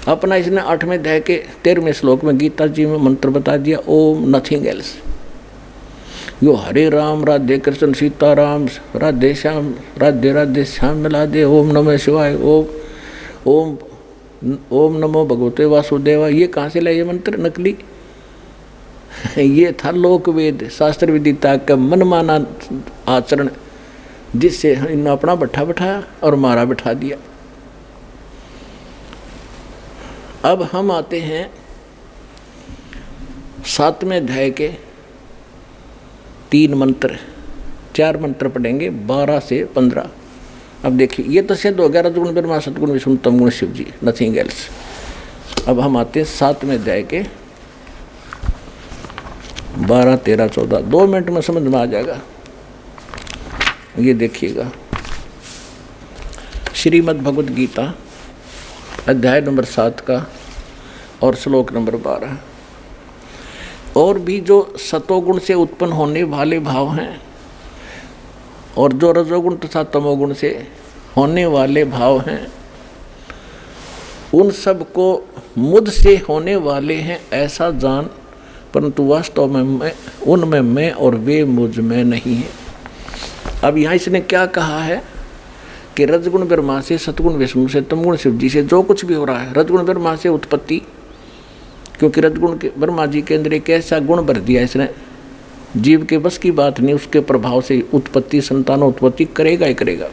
अपना इसने 8वें अध्याय के 13वें श्लोक में गीता जी में मंत्र बता दिया, ओम नथिंग एल्स। यो हरे राम राधे कृष्ण सीताराम राधे श्याम राधे राधे श्याम मिला दे, ओम नमः शिवाय, ओम ओम नमो भगवते वासुदेवा। ये कहाँ से लाए ये मंत्र नकली? ये था लोक वेद शास्त्र विदिता का मनमाना आचरण, जिससे इन अपना बैठा बैठाया और मारा बैठा दिया। अब हम आते हैं 7वें अध्याय के 3 मंत्र, 4 मंत्र पढ़ेंगे 12 से 15। अब देखिए ये तो सिद्ध हो गया रजगुण ब्रह्मा सतगुण विष्णु तमगुण शिव जी, नथिंग एल्स। अब हम आते हैं 7वें अध्याय के 12, 13, 14। 2 मिनट में समझ में आ जाएगा। ये देखिएगा, श्रीमद् भगवद गीता अध्याय नंबर 7 का और श्लोक नंबर 12। और भी जो सतोगुण से उत्पन्न होने वाले भाव हैं और जो रजोगुण तथा तमोगुण से होने वाले भाव हैं, उन सब को मुझ से होने वाले हैं ऐसा जान, परंतु वास्तव में उनमें मैं और वे मुझ में नहीं हैं। अब यहाँ इसने क्या कहा है कि रजगुण ब्रह्मा से सतगुण विष्णु से तमगुण शिव जी से जो कुछ भी हो रहा है, रजगुण ब्रह्मा से उत्पत्ति, क्योंकि रजगुण के ब्रह्मा जी के अंदर एक ऐसा गुण भर दिया इसने, जीव के बस की बात नहीं, उसके प्रभाव से उत्पत्ति संतानोत्पत्ति करेगा ही करेगा।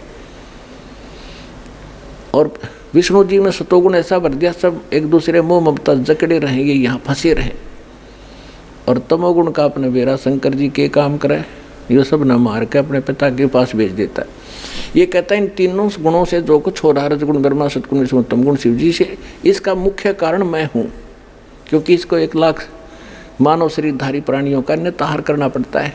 और विष्णु जी में सतोगुण ऐसा भर दिया, सब एक दूसरे मोह ममता जकड़े रहेंगे, यहाँ फंसे रहे। और तमोगुण का अपने बेरा शंकर जी के काम करे, ये सब न मार के अपने पिता के पास भेज देता है। ये कहता है इन तीनों गुणों से जो कुछ हो रहा है, रजगुण ब्रह्मा सतगुण विष्णु तमगुण शिव जी से, इसका मुख्य कारण मैं हूँ। क्योंकि इसको 1 लाख मानव शरीरधारी प्राणियों का निताहार करना पड़ता है,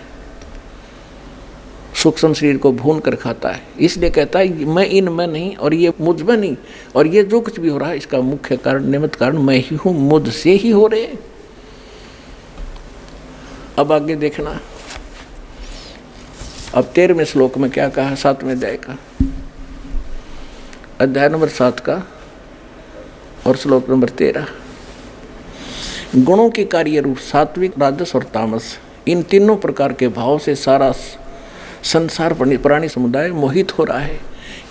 सूक्ष्म शरीर को भून कर खाता है, इसलिए कहता है मैं इनमें नहीं और ये मुझ में नहीं, और ये जो कुछ भी हो रहा है इसका मुख्य कारण निमित्त कारण मैं ही हूँ, मुझसे ही हो रहे। अब आगे देखना, अब 13वें श्लोक में क्या कहा 7वें अध्याय का, अध्याय नंबर 7 का और श्लोक नंबर 13। गुणों के कार्य रूप सात्विक, राजस और तामस, इन तीनों प्रकार के भाव से सारा संसार प्राणी समुदाय मोहित हो रहा है।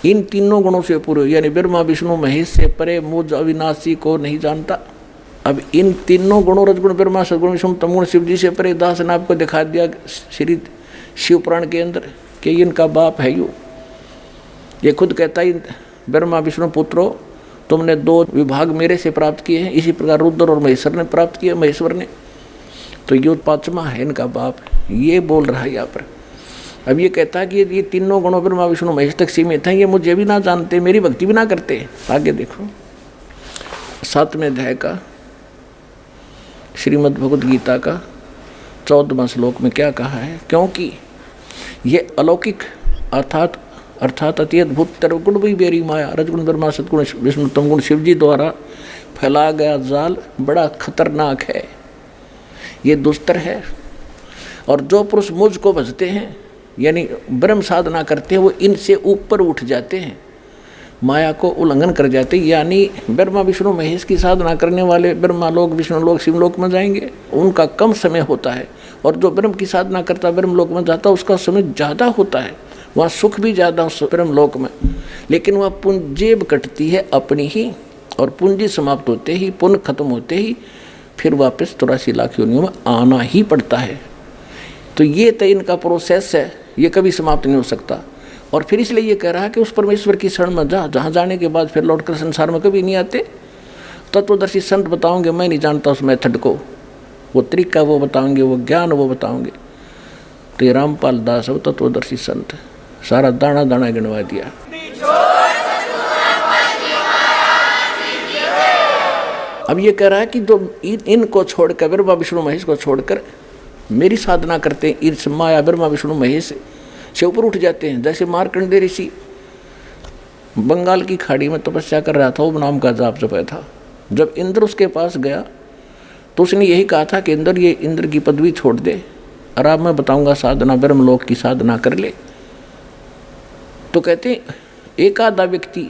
इन तीनों गुणों से पूरे, यानी ब्रह्मा विष्णु महेश से परे मुझ अविनाशी को नहीं जानता। अब इन तीनों गुणों रजगुण ब्रह्मा सदगुण विष्णु तमगुण शिव जी से परे दास ने आपको दिखा दिया श्री शिव पुराण के अंदर कि इनका बाप है यू। ये खुद कहता है ब्रह्मा विष्णु पुत्रो, तुमने 2 विभाग मेरे से प्राप्त किए हैं, इसी प्रकार रुद्र और महेश्वर ने प्राप्त किए, महेश्वर ने, तो ये 5वां है इनका बाप, ये बोल रहा है यहाँ पर। अब ये कहता है कि ये तीनों गुणों ब्रह्मा विष्णु महेश तक सीमित हैं, ये मुझे भी ना जानते, मेरी भक्ति भी ना करते। आगे देखो 7वें अध्याय का श्रीमद् भगवद गीता का 14वां श्लोक में क्या कहा है, क्योंकि ये अलौकिक अर्थात अति अद्भुत गुण भी बेरी माया रजगुण ब्रह्मा सतगुण विष्णु तमगुण शिव जी द्वारा फैला गया जाल बड़ा खतरनाक है, ये दुस्तर है। और जो पुरुष मुझ को भजते हैं, यानी ब्रह्म साधना करते हैं, वो इनसे ऊपर उठ जाते हैं, माया को उल्लंघन कर जाते हैं। यानी ब्रह्मा विष्णु महेश की साधना करने वाले ब्रह्मा लोक विष्णु लोक शिवलोक में जाएंगे, उनका कम समय होता है, और जो ब्रह्म की साधना करता ब्रह्म लोक में जाता उसका समय ज़्यादा होता है, वहाँ सुख भी ज़्यादा उस ब्रह्म लोक में। लेकिन वह पुंजेब कटती है अपनी ही, और पूंजी समाप्त होते ही, पुण्य खत्म होते ही फिर वापस 83 लाख योनियों में आना ही पड़ता है। तो ये तो इनका प्रोसेस है, ये कभी समाप्त नहीं हो सकता। और फिर इसलिए ये कह रहा है कि उस परमेश्वर की शरण में जा, जहाँ जाने के बाद फिर लौटकर संसार में कभी नहीं आते। तत्वदर्शी संत बताओगे, मैं नहीं जानता उस मेथड को, वो तरीका वो बताओगे, वो ज्ञान वो बताओगे। तो ये रामपाल दास है, वो तत्वदर्शी संत, सारा दाना दाना गिनवा दिया। अब ये कह रहा है कि जो इनको छोड़कर ब्रह्मा विष्णु महेश को छोड़कर मेरी साधना करते हैं, इस माया ब्रह्मा विष्णु महेश से ऊपर उठ जाते हैं। जैसे मार्कंडेय ऋषि बंगाल की खाड़ी में तपस्या कर रहा था, वो नाम का जाप जपाया था। जब इंद्र उसके पास गया तो उसने यही कहा था कि इंद्र, ये इंद्र की पदवी छोड़ दे और अब मैं बताऊंगा साधना, ब्रह्मलोक की साधना कर ले। तो कहते एक आधा व्यक्ति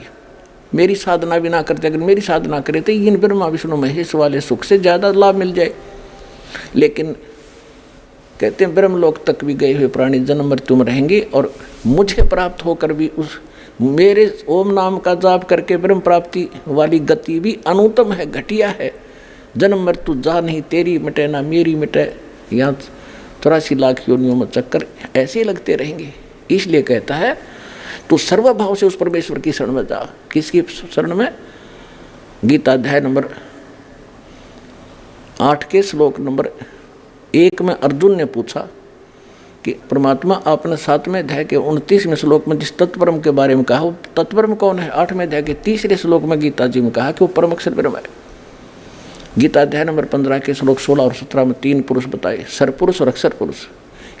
मेरी साधना भी ना करते, अगर मेरी साधना करे तो इन ब्रह्मा विष्णु महेश वाले सुख से ज़्यादा लाभ मिल जाए। लेकिन कहते हैं ब्रह्मलोक तक भी गए हुए प्राणी जन्म मृत्यु में रहेंगे और मुझे प्राप्त होकर भी उस मेरे ओम नाम का जाप करके ब्रह्म प्राप्ति वाली गति भी अनुत्तम है, घटिया है। जन्म मृत्यु जा नहीं, तेरी मिटे ना मेरी मिटे, यहाँ 84 लाख योनियों में चक्कर ऐसे ही लगते रहेंगे। इसलिए कहता है तू सर्वभाव से उस परमेश्वर की शरण में जा। किसकी शरण में? गीता अध्याय नंबर 8 के श्लोक नंबर 1 में अर्जुन ने पूछा कि परमात्मा आपने 7वें अध्याय के 29वें श्लोक में जिस तत्परम के बारे में कहा, वो तत्परम कौन है? 8वें अध्याय के 3रे श्लोक में गीता जी में कहा कि वो परम अक्षर ब्रह्म है। गीता अध्याय नंबर 15 के श्लोक 16 और 17 में 3 पुरुष बताए, सरपुरुष और अक्षर पुरुष।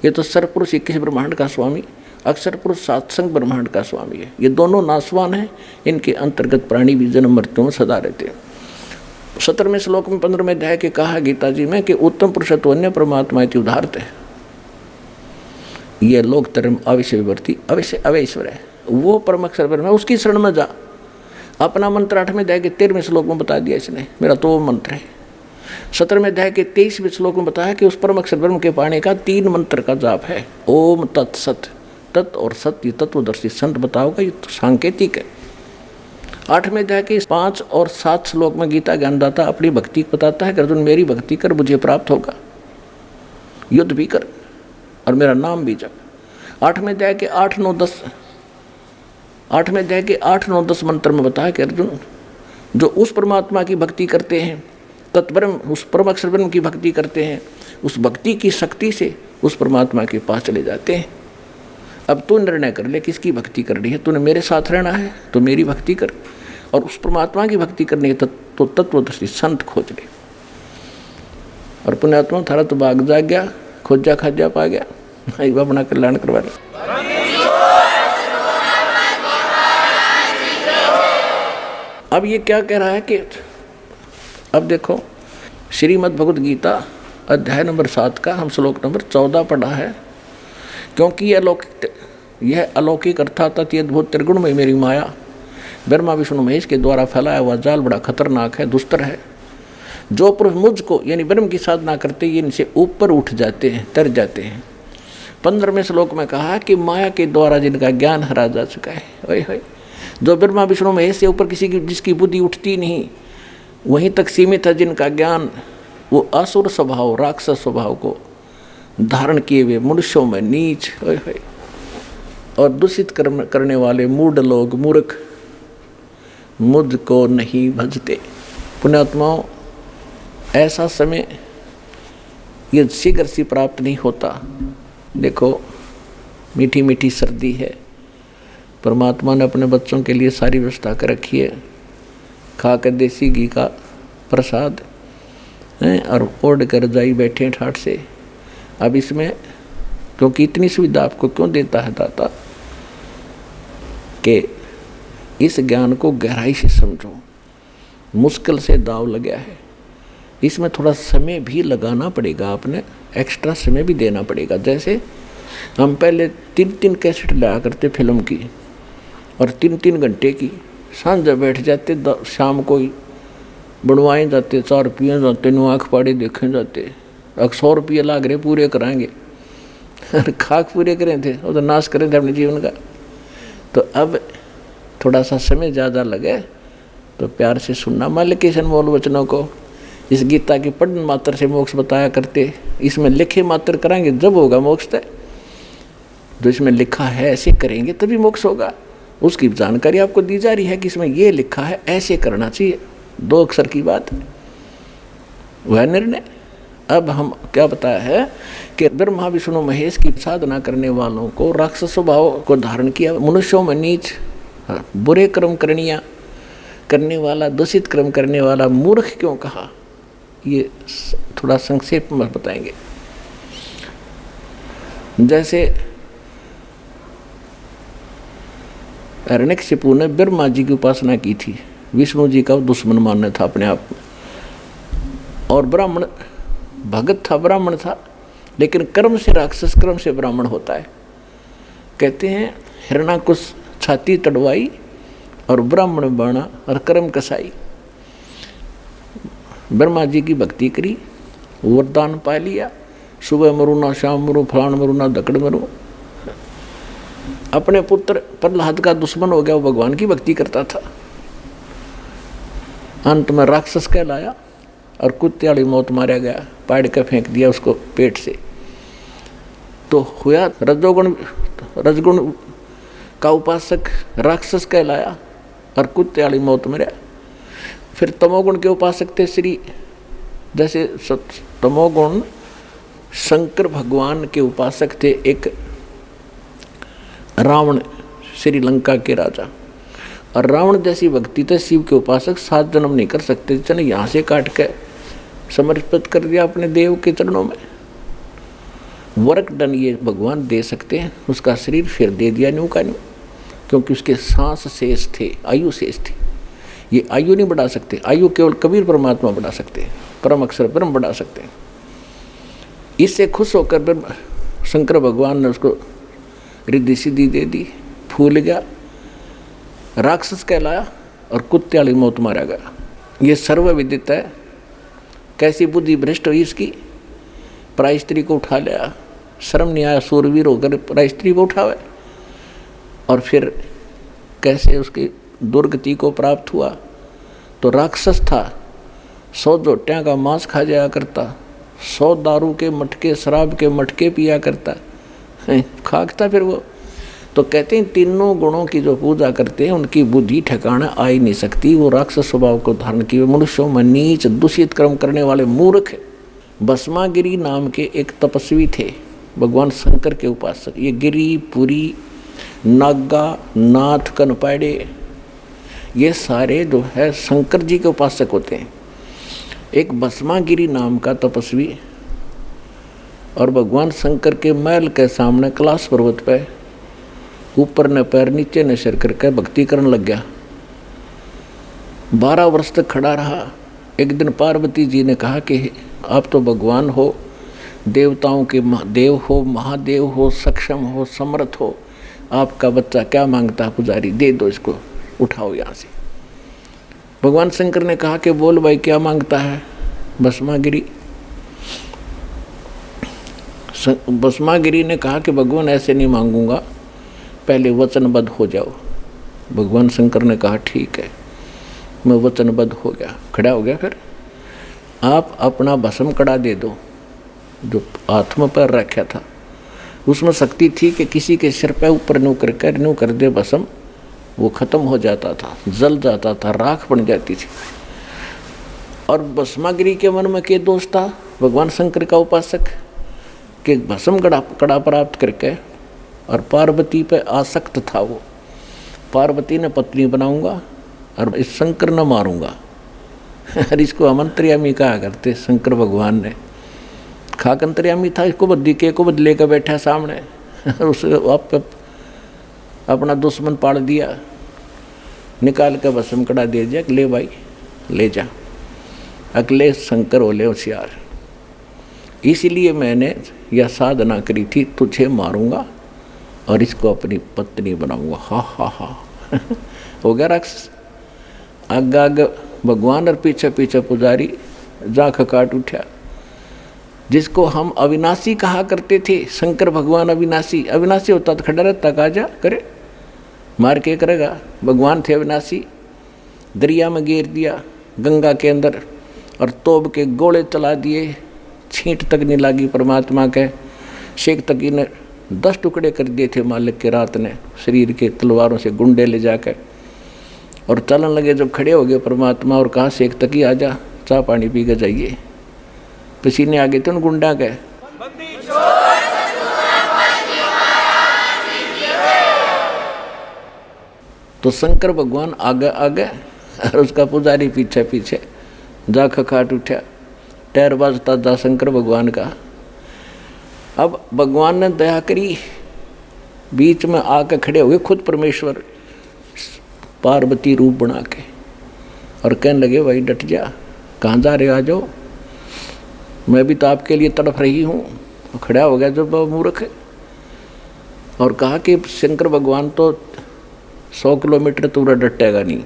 ये तो सरपुरुष 21 ब्रह्मांड का स्वामी, अक्षर पुरुष 7 संग ब्रह्मांड का स्वामी है। ये दोनों नासवान हैं, इनके अंतर्गत प्राणी भी जन्म मृत्यु में सदा रहते हैं। 17वें श्लोक में 15वें अध्याय के कहा गीता जी में कि उत्तम पुरुषत्व अन्य परमात्मा इति उदाहरते है। ये लोक धर्म अवश्य विवर्ती अवश्य अवैश्वर है, वो परम अक्षर ब्रह्म है, उसकी शरण में जा। अपना मंत्र 8वें अध्याय के 13वें श्लोक में बता दिया इसने, मेरा तो वो मंत्र है। 17वें अध्याय के 23वें श्लोक में बताया कि उस परम अक्षर ब्रह्म के पाने का 3 मंत्र का जाप है, ओम तत्सत। तत् और सत्य तत्वदर्शी संत बताओगा, ये तो सांकेतिक है। 8वें अध्याय के 5 और 7 श्लोक में गीता ज्ञानदाता अपनी भक्ति बताता है कि अर्जुन मेरी भक्ति कर, मुझे प्राप्त होगा, युद्ध भी कर और मेरा नाम भी जप। 8वें अध्याय के 8, 9, 10 8वें अध्याय के 8, 9, 10 मंत्र में बताया कि अर्जुन जो उस परमात्मा की भक्ति करते हैं, तत्ब्रह्म उस परम अक्षर ब्रह्म की भक्ति करते हैं, उस भक्ति की शक्ति से उस परमात्मा के पास चले जाते हैं। अब तू निर्णय कर ले किसकी भक्ति करनी है। तूने मेरे साथ रहना है तो मेरी भक्ति कर, और उस परमात्मा की भक्ति करनी है तो तत्वदर्शी संत खोज ले। और पुण्यात्मा थारा तो भाग जाग गया, खोजा खाजा पा गया, अपना कल्याण करवा ले। अब ये क्या कह रहा है कि अब देखो श्रीमद् भगवद गीता अध्याय नंबर 7 का हम श्लोक नंबर 14 पढ़ा है। क्योंकि यह अलौकिक अर्थात अति अद्भुत त्रिगुणमय मेरी माया ब्रह्मा विष्णु महेश के द्वारा फैलाया हुआ जाल बड़ा खतरनाक है, दुस्तर है। जो पुरुष मुझको यानी ब्रह्म की साधना करते ये इनसे ऊपर उठ जाते हैं, तर जाते हैं। 15वें श्लोक में कहा कि माया के द्वारा जिनका ज्ञान हरा जा चुका है, ओए जो ब्रह्मा विष्णु महेश से ऊपर किसी की जिसकी बुद्धि उठती नहीं, वहीं तक सीमित है जिनका ज्ञान, वो असुर स्वभाव राक्षस स्वभाव को धारण किए हुए मनुष्यों में नीच और दूषित कर्म करने वाले मूढ़ लोग मूर्ख मुझको नहीं भजते। पुण्यात्माओं, ऐसा समय ये शीघ्र सी प्राप्त नहीं होता। देखो मीठी मीठी सर्दी है, परमात्मा ने अपने बच्चों के लिए सारी व्यवस्था कर रखी है, खा कर देसी घी का प्रसाद और ओढ़ कर जाई बैठे ठाठ से। अब इसमें क्योंकि इतनी सुविधा आपको क्यों देता है दाता कि इस ज्ञान को गहराई से समझो। मुश्किल से दाव लगा है, इसमें थोड़ा समय भी लगाना पड़ेगा, आपने एक्स्ट्रा समय भी देना पड़ेगा। जैसे हम पहले 3-3 कैसेट लाया करते फिल्म की और 3-3 घंटे की, सांझ बैठ जाते, शाम को बनवाए जाते, 4 पिए जाते, आँख पाड़े देखे जाते, 100 रुपये लाग रहे पूरे कराएंगे, खाक पूरे करें थे वो तो नाश करें थे अपने जीवन का। तो अब थोड़ा सा समय ज़्यादा लगे तो प्यार से सुनना। मालिक इन मोल वचनों को इस गीता के पढ़न मात्र से मोक्ष बताया करते, इसमें लिखे मात्र कराएंगे जब होगा मोक्ष तय। जो इसमें लिखा है ऐसे करेंगे तभी मोक्ष होगा, उसकी जानकारी आपको दी जा रही है कि इसमें ये लिखा है ऐसे करना चाहिए, 2 अक्षर की बात है, वह निर्णय। अब हम क्या बताया है कि ब्रह्मा विष्णु महेश की साधना करने वालों को राक्षस स्वभाव को धारण किया, मनुष्यों में नीच बुरे कर्म करने वाला, दूषित कर्म करने वाला मूर्ख क्यों कहा, ये थोड़ा संक्षेप में बताएंगे। जैसे हिरण्यकशिपु ने ब्रह्मा जी की उपासना की थी, विष्णु जी का दुश्मन मानना था अपने आप में, और ब्राह्मण भगत था, ब्राह्मण था, लेकिन कर्म से राक्षस, कर्म से ब्राह्मण होता है। कहते हैं हिरण्याकुश छाती तड़वाई और ब्राह्मण बना और कर्म कसाई। ब्रह्मा जी की भक्ति करी, वरदान पा लिया, सुबह मरू ना शाम मरू, फलान मरू ना दकड़ मरू। अपने पुत्र प्रहलाद का दुश्मन हो गया, वो भगवान की भक्ति करता था। अंत में राक्षस कहलाया और कुत्ते वाली मौत मारा गया, पाड़ के फेंक दिया उसको पेट से। तो हुआ रजगुण का उपासक राक्षस कहलाया और कुत्ते वाली मौत मरा। फिर तमोगुण के उपासक थे श्री, जैसे तमोगुण शंकर भगवान के उपासक थे एक रावण, श्रीलंका के राजा। और रावण जैसी भक्ति थे शिव के उपासक 7 जन्म नहीं कर सकते, चने यहाँ से काट के समर्पित कर दिया अपने देव के चरणों में। वर्क डन ये भगवान दे सकते हैं, उसका शरीर फिर दे दिया न्यू का न्यू, क्योंकि उसके सांस शेष थे, आयु शेष थी। ये आयु नहीं बढ़ा सकते, आयु केवल कबीर परमात्मा बढ़ा सकते हैं, परम अक्षर ब्रह्म बढ़ा सकते हैं। इससे खुश होकर शंकर भगवान ने उसको रिद्धि सिद्धि दे दी, फूल गया, राक्षस कहलाया और कुत्ते वाली मौत मारा गया। ये सर्वविदित है। कैसी बुद्धि भ्रष्ट हुई इसकी, पराई स्त्री को उठा लिया, शर्म नहीं आया सूरवीर होकर पराई स्त्री को उठावे। और फिर कैसे उसकी दुर्गति को प्राप्त हुआ। तो राक्षस था, 100 जोटियाँ का मांस खा जाया करता, 100 दारू के मटके, शराब के मटके पिया करता, खाकता फिर वो। तो कहते हैं तीनों गुणों की जो पूजा करते हैं उनकी बुद्धि ठिकाना आ ही नहीं सकती, वो राक्षस स्वभाव को धारण किए मनुष्यों में नीच दूषित कर्म करने वाले मूर्ख। भस्मागिरी नाम के एक तपस्वी थे, भगवान शंकर के उपासक। ये गिरी, पुरी, नागा, नाथ, कनपाड़े, ये सारे जो है शंकर जी के उपासक होते हैं। एक भस्मागिरी नाम का तपस्वी और भगवान शंकर के महल के सामने कैलाश पर्वत पे ऊपर ने पैर नीचे ने सिर करके भक्ति करने लग गया। 12 वर्ष तक खड़ा रहा। एक दिन पार्वती जी ने कहा कि आप तो भगवान हो, देवताओं के देव हो, महादेव हो, सक्षम हो, समर्थ हो, आपका बच्चा क्या मांगता है पुजारी, दे दो इसको, उठाओ यहाँ से। भगवान शंकर ने कहा कि बोल भाई क्या मांगता है। भस्मागिरी ने कहा कि भगवान ऐसे नहीं मांगूंगा, पहले वचनबद्ध हो जाओ। भगवान शंकर ने कहा ठीक है, मैं वचनबद्ध हो गया, खड़ा हो गया। फिर आप अपना भस्म कड़ा दे दो, जो आत्मा पर रखा था उसमें शक्ति थी कि किसी के सिर पे ऊपर न्यू कर दे भस्म, वो खत्म हो जाता था, जल जाता था, राख बन जाती थी। और भस्मागिरी के मन में क्या दोष था, भगवान शंकर का उपासक, कि भस्म कड़ा प्राप्त करके और पार्वती पे आसक्त था वो। पार्वती ने पत्नी बनाऊंगा और इस शंकर न मारूंगा। और इसको अमंत्रियामी कहा करते शंकर भगवान ने। खाक अंतर्यामी था, इसको बद्दी के को बदले कर बैठा सामने, उसे आप अपना दुश्मन पाड़ दिया, निकाल कर भस्म कड़ा दे दिया, ले भाई ले जा, अगले शंकर होले होशियार। इसलिए मैंने यह साधना करी थी, तुझे मारूंगा और इसको अपनी पत्नी बनाऊंगा। हा हा हा हो गया राक्षस। आग आग भगवान और पीछे पीछे पुजारी, जाख काट उठा। जिसको हम अविनाशी कहा करते थे, शंकर भगवान अविनाशी। अविनाशी होता तो खड़ा रहता, कहा जा करे, मार के करेगा। भगवान थे अविनाशी। दरिया में गिर दिया गंगा के अंदर और तोब के गोले चला दिए, छींट तक नहीं लगी परमात्मा के। शेख तकी ने 10 टुकड़े कर दिए थे मालिक के रात ने, शरीर के तलवारों से गुंडे ले जाकर। और चलन लगे, जब खड़े हो गए परमात्मा और कहा शेख तकी आजा, चाय पानी पी के जाइए। पसीने आ गए थे उन गुंडा के। तो शंकर भगवान आगे आगे और उसका पुजारी पीछे पीछे। जा खखाट उठा, टैर बाजता जा शंकर भगवान का। अब भगवान ने दया करी, बीच में आके खड़े हुए खुद परमेश्वर पार्वती रूप बना के, और कहने लगे भाई डट जा, कहाँ जा रहे हो, आ जाओ, मैं भी तो आपके लिए तड़प रही हूँ। खड़ा हो गया जब मूर्ख, और कहा कि शंकर भगवान तो 100 किलोमीटर तो पूरा डटेगा नहीं,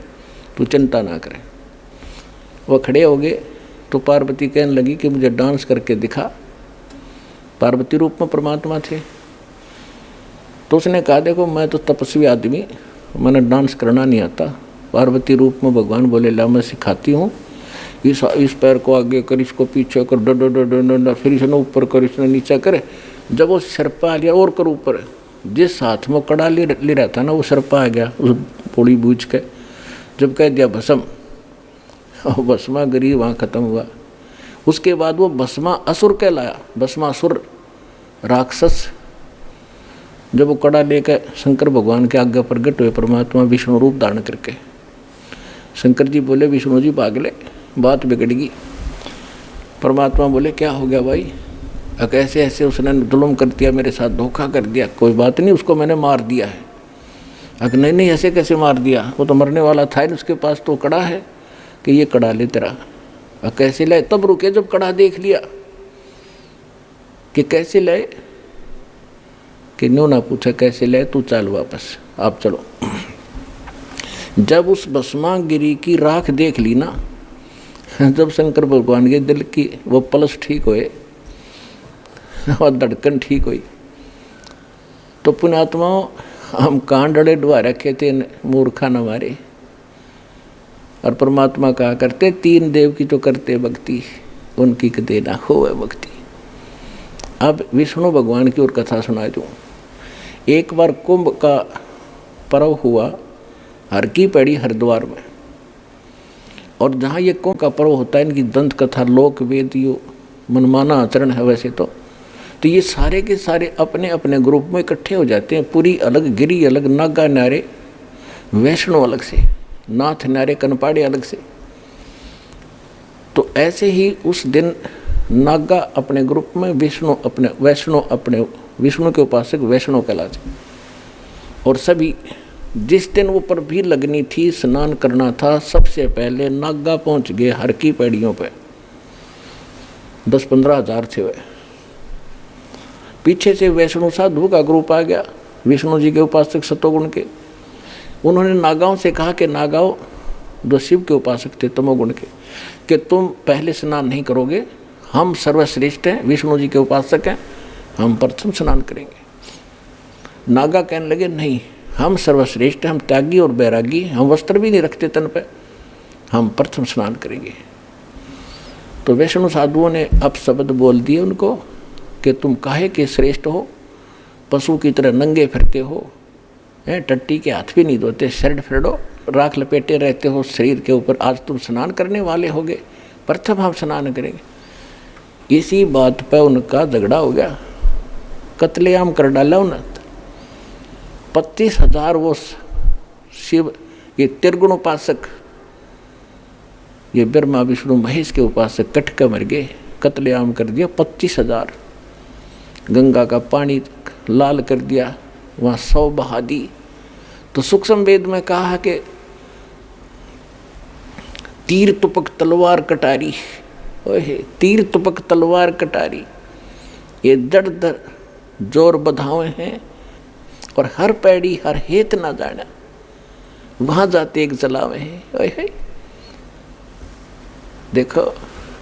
तू चिंता ना करे। वो खड़े हो गए तो पार्वती कहने लगी कि मुझे डांस करके दिखा। पार्वती रूप में परमात्मा थे। तो उसने कहा देखो मैं तो तपस्वी आदमी, मैंने डांस करना नहीं आता। पार्वती रूप में भगवान बोले ला मैं सिखाती हूँ, इस पैर को आगे कर, इसको पीछे कर, डो डो डो डो डो डो, फिर इसने ऊपर कर, इसने नीचे करे। जब वो सरपा आ गया और कर ऊपर, जिस हाथ में कड़ा ले रहा था ना वो सरपा आ गया उस पोड़ी बूझ के। जब कह दिया भस्म, और भस्मा गिरी वहाँ खत्म हुआ। उसके बाद वो भस्मा असुर कहलाया, भस्मासुर राक्षस। जब वो कड़ा लेकर शंकर भगवान के आगे प्रकट हुए परमात्मा विष्णु रूप धारण करके, शंकर जी बोले विष्णु जी पागले, बात बिगड़ गई। परमात्मा बोले क्या हो गया भाई, कैसे ऐसे उसने जुल्म कर दिया, मेरे साथ धोखा कर दिया। कोई बात नहीं, उसको मैंने मार दिया है। नहीं नहीं ऐसे कैसे मार दिया, वो तो मरने वाला था ही, उसके पास तो कड़ा है कि ये कड़ा ले तेरा। कैसे लाए, तब रुके जब कड़ा देख लिया कि कैसे लाए, कि नो ना पूछा कैसे लाए, तू चल वापस, आप चलो। जब उस भस्मागिरी की राख देख ली ना, जब शंकर भगवान के दिल की वो पल्स ठीक हुए और धड़कन ठीक हुई, तो पुण्यात्माओं हम कहाँ डरे डुआ रखे थे मूर्खा न मारे। और परमात्मा कहा करते 3 देव की तो करते भक्ति, उनकी कदे ना होवे भक्ति। अब विष्णु भगवान की और कथा सुना दूँ। एक बार कुंभ का पर्व हुआ हर की पैड़ी हरिद्वार में, और जहाँ ये कुंभ का पर्व होता है इनकी दंत कथा लोक वेद यो मनमाना आचरण है वैसे तो ये सारे के सारे अपने अपने ग्रुप में इकट्ठे हो जाते हैं। पुरी अलग, गिरी अलग, नागा न्यारे, वैष्णो अलग से, नाथ न्यारे, कनपाड़े अलग से। तो ऐसे ही उस दिन नागा अपने ग्रुप में, विष्णु अपने, वैष्णो अपने, विष्णु के उपासक वैष्णो कहलाते। और सभी जिस दिन वो पर भी लगनी थी, स्नान करना था, सबसे पहले नागा पहुंच गए हर की पैड़ियों पे। 10-15 हज़ार थे वे। पीछे से वैष्णो साधु का ग्रुप आ गया, विष्णु जी के उपासक सतोगुण के। उन्होंने नागाओं से कहा कि नागाओं जो शिव के उपासक थे तमोगुण के, कि तुम पहले स्नान नहीं करोगे, हम सर्वश्रेष्ठ हैं, विष्णु जी के उपासक हैं, हम प्रथम स्नान करेंगे। नागा कहने लगे नहीं, हम सर्वश्रेष्ठ हैं, हम त्यागी और बैरागी, हम वस्त्र भी नहीं रखते तन पे, हम प्रथम स्नान करेंगे। तो वैष्णो साधुओं ने अब शब्द बोल दिए उनको कि तुम काहे के श्रेष्ठ हो, पशु की तरह नंगे फिरते हो, टट्टी के हाथ भी नहीं धोते, शर्ट फेड़ो, राख लपेटे रहते हो शरीर के ऊपर, आज तुम स्नान करने वाले होगे, प्रथम हम स्नान करेंगे। इसी बात पर उनका झगड़ा हो गया, कत्लेआम कर डाला उन्हें। 25,000 वो शिव ये त्रिगुण उपासक, ये ब्रह्मा विष्णु महेश के उपासक कट कर मर गए, कत्लेआम कर दिया 25,000। गंगा का पानी लाल कर दिया, वहाँ 100 बहा दी। तो सूक्ष्म वेद में कहा कि तीर तुपक तलवार कटारी, तीर तुपक तलवार कटारी, ये जड़ दर जोर बधावे हैं, और हर पैड़ी हर हेत ना जाना, वहाँ जाते एक जलावे हैं। देखो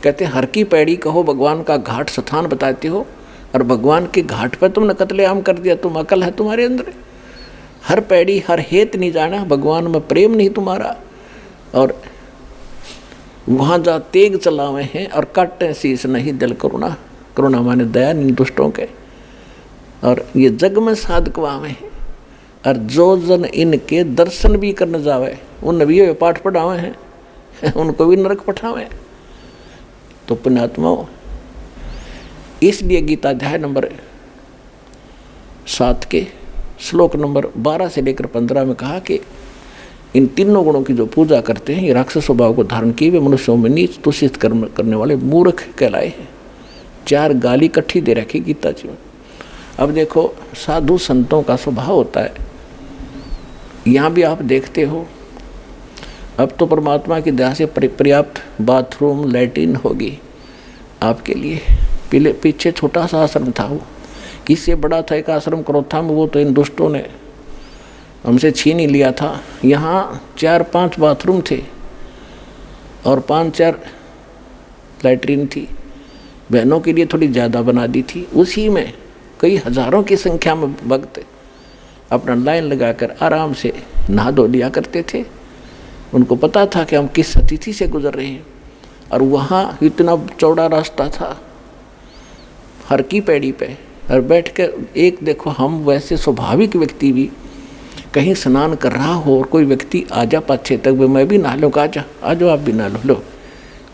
कहते हर की पैड़ी कहो, भगवान का घाट स्थान बताते हो, और भगवान के घाट पर तुमने कत्लेआम कर दिया, तुम अकल है तुम्हारे अंदर? हर पैड़ी हर हेत नहीं जाना, भगवान में प्रेम नहीं तुम्हारा, और वहाँ जा तेग चलावे हैं और काटे शीश नहीं दिल करुणा, करुणा माने दया नहीं दुष्टों के, और ये जग में साधकवावे हैं। और जो जन इनके दर्शन भी करने जावे, उन नबियों पाठ पढ़ावे हैं, उनको भी नरक पठावे। तो पुण्यात्माओं, इसलिए गीता अध्याय नंबर 7 के श्लोक नंबर 12 से लेकर 15 में कहा कि इन तीनों गुणों की जो पूजा करते हैं, ये राक्षस स्वभाव को धारण किए वे मनुष्यों में नीच तुषित कर्म करने वाले मूर्ख कहलाए हैं। 4 गाली इकट्ठी दे रखी गीता जी में। अब देखो साधु संतों का स्वभाव होता है, यहाँ भी आप देखते हो, अब तो परमात्मा की दया से पर्याप्त बाथरूम लैट्रिन होगी आपके लिए। पीछे छोटा सा आश्रम था, वो किससे बड़ा था एक आश्रम क्रोथा में, वो तो इन दुष्टों ने हमसे छीन ही लिया था। यहाँ 4-5 बाथरूम थे और 5-4 लैट्रीन थी। बहनों के लिए थोड़ी ज़्यादा बना दी थी। उसी में कई हज़ारों की संख्या में भक्त अपना लाइन लगाकर आराम से नहा धो लिया करते थे। उनको पता था कि हम किस अतिथि से गुजर रहे हैं। और वहाँ इतना चौड़ा रास्ता था हर की पैड़ी पे, और बैठ कर एक देखो, हम वैसे स्वाभाविक व्यक्ति भी कहीं स्नान कर रहा हो और कोई व्यक्ति आ जा पाछे तक, मैं भी नहा लूँ, आ जाओ आप भी नहा लो।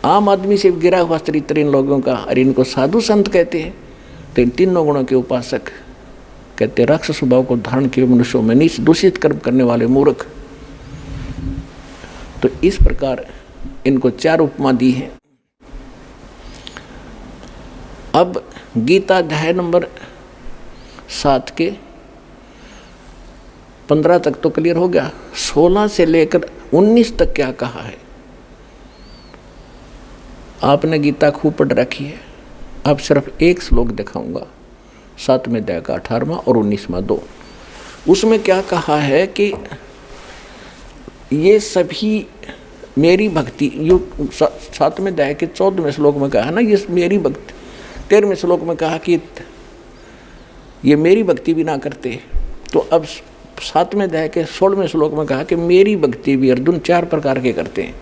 आम आदमी से गिरा हुआ चरित्र इन लोगों का। और इनको साधु संत कहते हैं। तो इन तीनों गुणों के उपासक कहते राक्षस स्वभाव को धारण किए मनुष्यों में नीच दूषित कर्म करने वाले मूर्ख। तो इस प्रकार इनको 4 उपमा दी है। अब गीता अध्याय नंबर 7 के 15 तक तो क्लियर हो गया। 16 से लेकर 19 तक क्या कहा है? आपने गीता खूब पढ़ रखी है। अब सिर्फ एक श्लोक दिखाऊंगा, 7वें अध्याय का 18वां और 19वां 2। उसमें क्या कहा है कि ये सभी मेरी भक्ति, यो 7वें अध्याय के 14वें श्लोक में कहा है ना, ये मेरी भक्ति। 13वें श्लोक में कहा कि ये मेरी भक्ति भी ना करते। तो अब 7वें अध्याय के 16वें श्लोक में कहा कि मेरी भक्ति भी अर्जुन 4 प्रकार के करते हैं।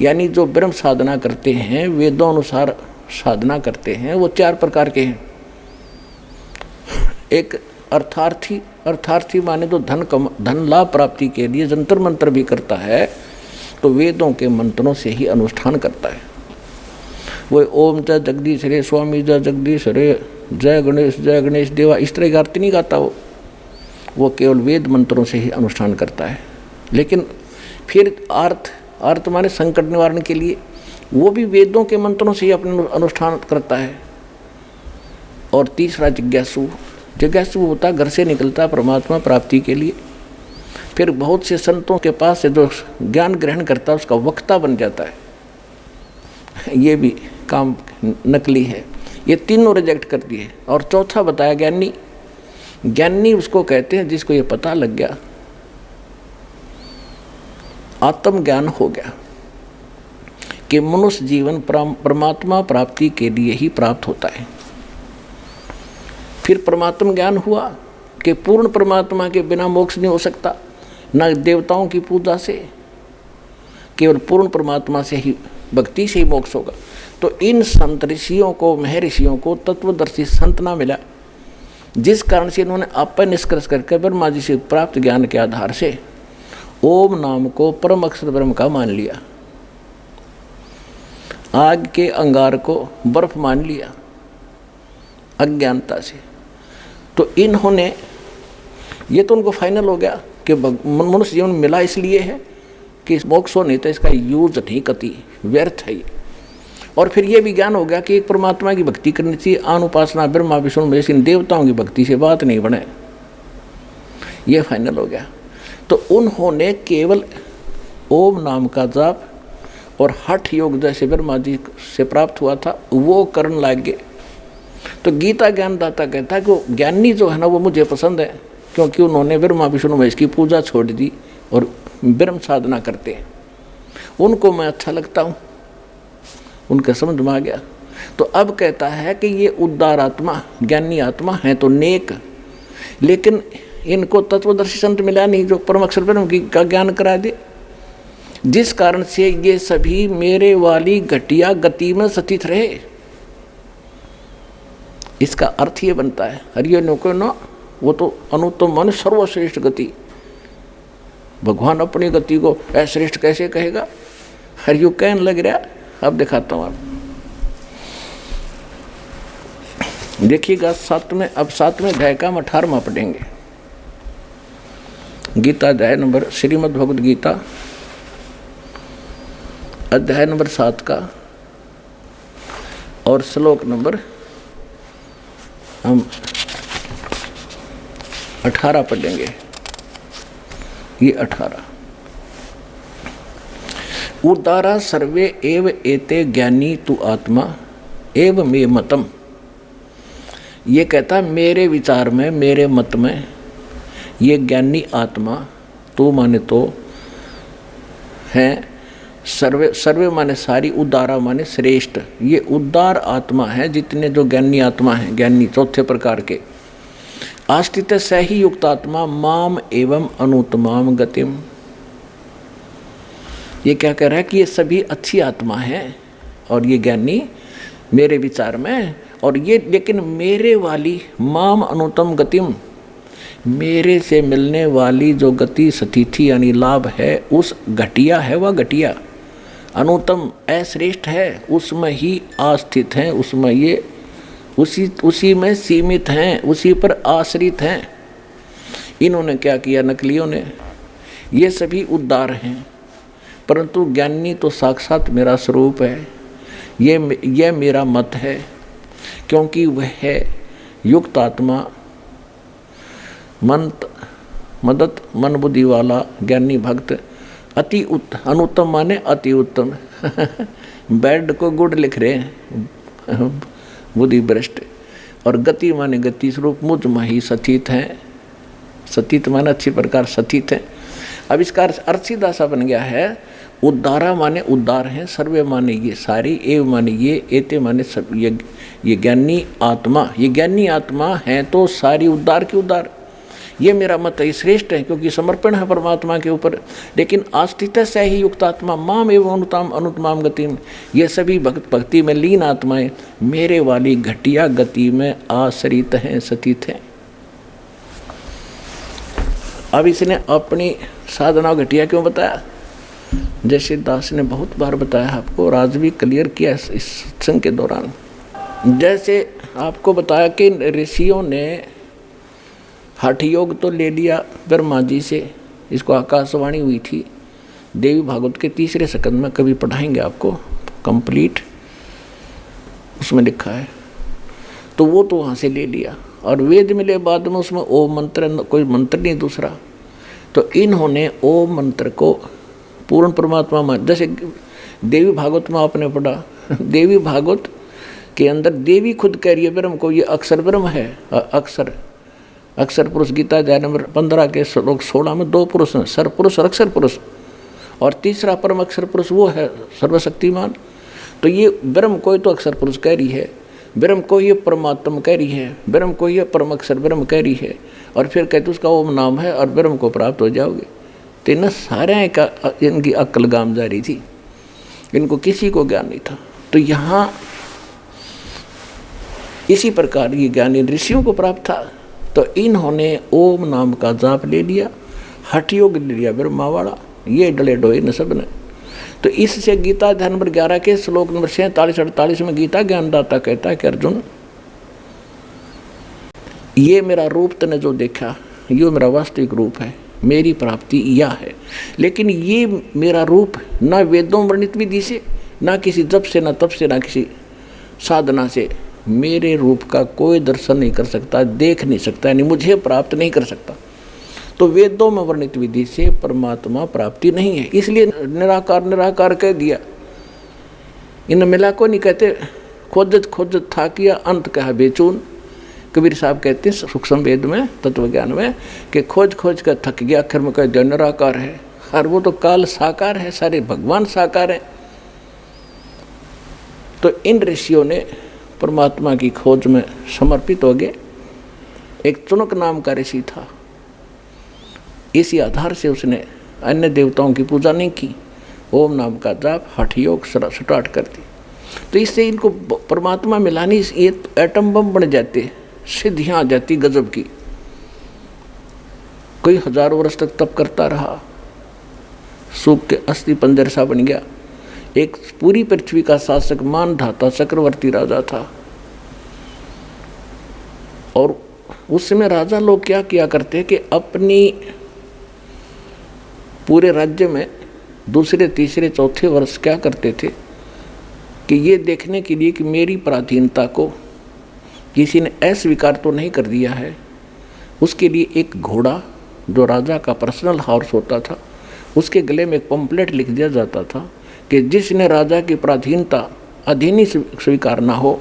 यानी जो ब्रह्म साधना करते हैं, वेदों अनुसार साधना करते हैं, वो 4 प्रकार के हैं। एक अर्थार्थी माने तो धन लाभ प्राप्ति के लिए जंतर मंत्र भी करता है, तो वेदों के मंत्रों से ही अनुष्ठान करता है। वो ओम जय जगदीश रे, स्वामी जय जगदीश रे, जय गणेश देवा, इस तरह की आरती नहीं गाता वो केवल वेद मंत्रों से ही अनुष्ठान करता है। लेकिन फिर अर्थ माने संकट निवारण के लिए वो भी वेदों के मंत्रों से ही अपने अनुष्ठान करता है। और तीसरा जिज्ञासु होता घर से निकलता परमात्मा प्राप्ति के लिए। फिर बहुत से संतों के पास से जो ज्ञान ग्रहण करता है उसका वक्ता बन जाता है। ये भी काम नकली है। ये तीनों रिजेक्ट कर दिए। और चौथा बताया ज्ञानी उसको कहते हैं जिसको ये पता लग गया, आत्मज्ञान हो गया कि मनुष्य जीवन परमात्मा प्राप्ति के लिए ही प्राप्त होता है। फिर परमात्मा ज्ञान हुआ कि पूर्ण परमात्मा के बिना मोक्ष नहीं हो सकता, न देवताओं की पूजा से, केवल पूर्ण परमात्मा से ही, भक्ति से ही मोक्ष होगा। तो इन संत ऋषियों को, महर्षियों को तत्वदर्शी संत ना मिला, जिस कारण से इन्होंने आपन निष्कर्ष करके ब्रह्मा जी से प्राप्त ज्ञान के आधार से ओम नाम को परम अक्षर ब्रह्म का मान लिया, आग के अंगार को बर्फ मान लिया अज्ञानता से। तो इन्होंने, ये तो उनको फाइनल हो गया कि मनुष्य जीवन मिला इसलिए है कि मोक्ष हो, नहीं तो इसका यूज नहीं कति, व्यर्थ है ये। और फिर ये भी ज्ञान हो गया कि एक परमात्मा की भक्ति करनी चाहिए, अनुपासना ब्रह्मा विष्णु महेश इन देवताओं की भक्ति से बात नहीं बने, ये फाइनल हो गया। तो उन्होंने केवल ओम नाम का जाप और हठ योग जैसे ब्रह्मा जी से प्राप्त हुआ था वो करने लगे। तो गीता ज्ञानदाता कहता है कि वो ज्ञानी जो है ना वो मुझे पसंद है, क्योंकि उन्होंने ब्रह्मा विष्णु महेश की पूजा छोड़ दी और ब्रह्म साधना करते हैं, उनको मैं अच्छा लगता हूँ, उनके समझ में आ गया। तो अब कहता है कि ये उदार आत्मा, ज्ञानी आत्मा है तो नेक, लेकिन इनको तत्वदर्शी संत मिला नहीं जो परम अक्षर ब्रह्म का ज्ञान करा दे, जिस कारण से ये सभी मेरे वाली घटिया गति में स्थित रहे। इसका अर्थ ये बनता है हरियो नो को न, वो तो अनुत्तम मान सर्वश्रेष्ठ गति। भगवान अपनी गति को अश्रेष्ठ कैसे कहेगा? हरियो कहने लग रहा। अब दिखाता हूँ आप देखिएगा। अब सातवें अध्याय का हम 18वां पढ़ेंगे। गीता अध्याय नंबर, श्रीमद् भगवद गीता अध्याय नंबर 7 का और श्लोक नंबर हम 18 पढ़ेंगे। ये 18 उदारा सर्वे एव एते ज्ञानी तु आत्मा एव मे मतम। ये कहता मेरे विचार में, मेरे मत में ये ज्ञानी आत्मा तो माने तो है सर्वे, सर्वे माने सारी, उदारा माने श्रेष्ठ। ये उदार आत्मा है जितने जो ज्ञानी आत्मा है, ज्ञानी चौथे प्रकार के। आस्थित सही युक्त आत्मा माम एवं अनुत्तमाम गतिम। ये क्या कह रहा है कि ये सभी अच्छी आत्मा है और ये ज्ञानी मेरे विचार में, और ये लेकिन मेरे वाली माम अनुत्तम गतिम, मेरे से मिलने वाली जो गति स्थिति यानी लाभ है उस घटिया है, वह घटिया अनुत्तम अश्रेष्ठ है, उसमें ही आस्थित हैं, उसमें ये उसी में सीमित हैं, उसी पर आश्रित हैं। इन्होंने क्या किया नकलियों ने, ये सभी उद्धार हैं परंतु ज्ञानी तो साक्षात मेरा स्वरूप है, ये मेरा मत है, क्योंकि वह है युक्त आत्मा मदत मन बुद्धि वाला ज्ञानी भक्त, अति अनुत्तम माने अति उत्तम बेड को गुड लिख रहे हैं बुद्धि भ्रष्ट, और गति माने गति स्वरूप मुझ में ही स्थित हैं। स्थित माने अच्छी प्रकार स्थित है। अब इसका अर्थ सीधा सा बन गया है, उद्धारा माने उद्धार हैं, सर्वे माने ये सारी, एव माने ये, एते माने सब। ये ज्ञानी आत्मा, ये ज्ञानी आत्मा है तो सारी उद्धार की उद्धार। ये मेरा मत है, श्रेष्ठ है क्योंकि समर्पण है परमात्मा के ऊपर। लेकिन आस्थित से ही युक्त आत्मा माम एवं अनुत्तमाम गति में, ये सभी भक्ति में लीन आत्माएं मेरे वाली घटिया गति में आश्रित हैं, स्थित हैं। अब इसने अपनी साधना घटिया क्यों बताया? जैसे दास ने बहुत बार बताया आपको, और आज भी क्लियर किया इस सत्संग के दौरान। जैसे आपको बताया कि ऋषियों ने हठ योग तो ले लिया ब्रह्मा जी से, इसको आकाशवाणी हुई थी देवी भागवत के 3रे स्कंद में, कभी पढ़ाएंगे आपको कंप्लीट, उसमें लिखा है। तो वो तो वहाँ से ले लिया, और वेद मिले बाद में उसमें ओम मंत्र, कोई मंत्र नहीं दूसरा। तो इन्होंने ओम मंत्र को पूर्ण परमात्मा मान, जैसे देवी भागवत में आपने पढ़ा, देवी भागवत के अंदर देवी खुद कह रही है ब्रह्म को, ये अक्षर ब्रह्म है। अक्षर पुरुष गीता अध्याय नंबर 15 के श्लोक 16 में 2 पुरुष हैं, सर पुरुष और अक्षर पुरुष, और तीसरा परम अक्षर पुरुष वो है सर्वशक्तिमान। तो ये ब्रह्म को तो अक्षर पुरुष कह रही है, ब्रह्म को ये परमात्मा कह रही है, ब्रह्म को ये परम अक्षर ब्रह्म कह रही है, और फिर कहते उसका ओम नाम है और ब्रह्म को प्राप्त हो जाओगे। तो इन सारे का इनकी अक्ल गाम जारी थी, इनको किसी को ज्ञान नहीं था। तो यहाँ इसी प्रकार ये ज्ञान इन ऋषियों को प्राप्त था, तो इन्होंने ओम नाम का जाप ले लिया, हठ योग ले लिया ब्रह्मा वाला, ये डले डोए न सब ने। तो इससे गीता अध्याय नंबर 11 के श्लोक नंबर 47-48 में गीता ज्ञानदाता कहता है कि अर्जुन, ये मेरा रूप तने जो देखा, ये मेरा वास्तविक रूप है, मेरी प्राप्ति यह है। लेकिन ये मेरा रूप ना वेदों वर्णित विधि से, ना किसी जप से, ना तप से, ना किसी साधना से मेरे रूप का कोई दर्शन नहीं कर सकता, देख नहीं सकता, यानी मुझे प्राप्त नहीं कर सकता। तो वेदों में वर्णित विधि से परमात्मा प्राप्ति नहीं है, इसलिए निराकार निराकार कह दिया। इन मिला को नहीं कहते, खोजत खोजत था किया अंत कहा बेचून। कबीर साहब कहते हैं सूक्ष्म वेद में, तत्व ज्ञान में, कि खोज खोज कर थक गया, आखिर में कह दिया निराकार है, और वो तो काल साकार है, सारे भगवान साकार हैं। तो इन ऋषियों ने परमात्मा की खोज में समर्पित हो गए। एक चुनक नाम का ऋषि था, इसी आधार से उसने अन्य देवताओं की पूजा नहीं की, ओम नाम का जाप हठ योग स्टार्ट कर दी। तो इससे इनको परमात्मा मिलानी, ये एटम बम बन जाते, सिद्धियाँ आ जाती गजब की। कोई हजारों वर्ष तक तप करता रहा, सूख के अस्थि पंजर सा बन गया। एक पूरी पृथ्वी का शासक मानधाता चक्रवर्ती राजा था, और उस समय राजा लोग क्या किया करते कि अपनी पूरे राज्य में दूसरे तीसरे चौथे वर्ष क्या करते थे कि ये देखने के लिए कि मेरी पराधीनता को किसी ने अस्वीकार तो नहीं कर दिया है, उसके लिए एक घोड़ा जो राजा का पर्सनल हॉर्स होता था, उसके गले में एक पंपलेट लिख दिया जाता था कि जिसने राजा की पराधीनता अधीनी स्वीकार ना हो,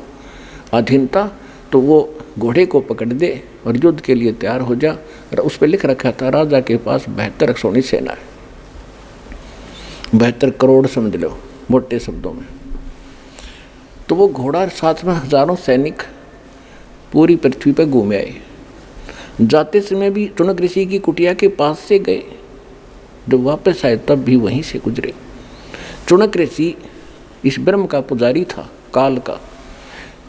अधीनता, तो वो घोड़े को पकड़ दे और युद्ध के लिए तैयार हो जा। उस पर लिख रखा था राजा के पास 72 सोनी सेना है, 72 करोड़ समझ लो मोटे शब्दों में। तो वो घोड़ा साथ में हजारों सैनिक पूरी पृथ्वी पर घूमे आए। जाते समय भी चुनक ऋषि की कुटिया के पास से गए, जब वापस आए तब भी वहीं से गुजरे। चुनक ऋषि इस ब्रह्म का पुजारी था, काल का।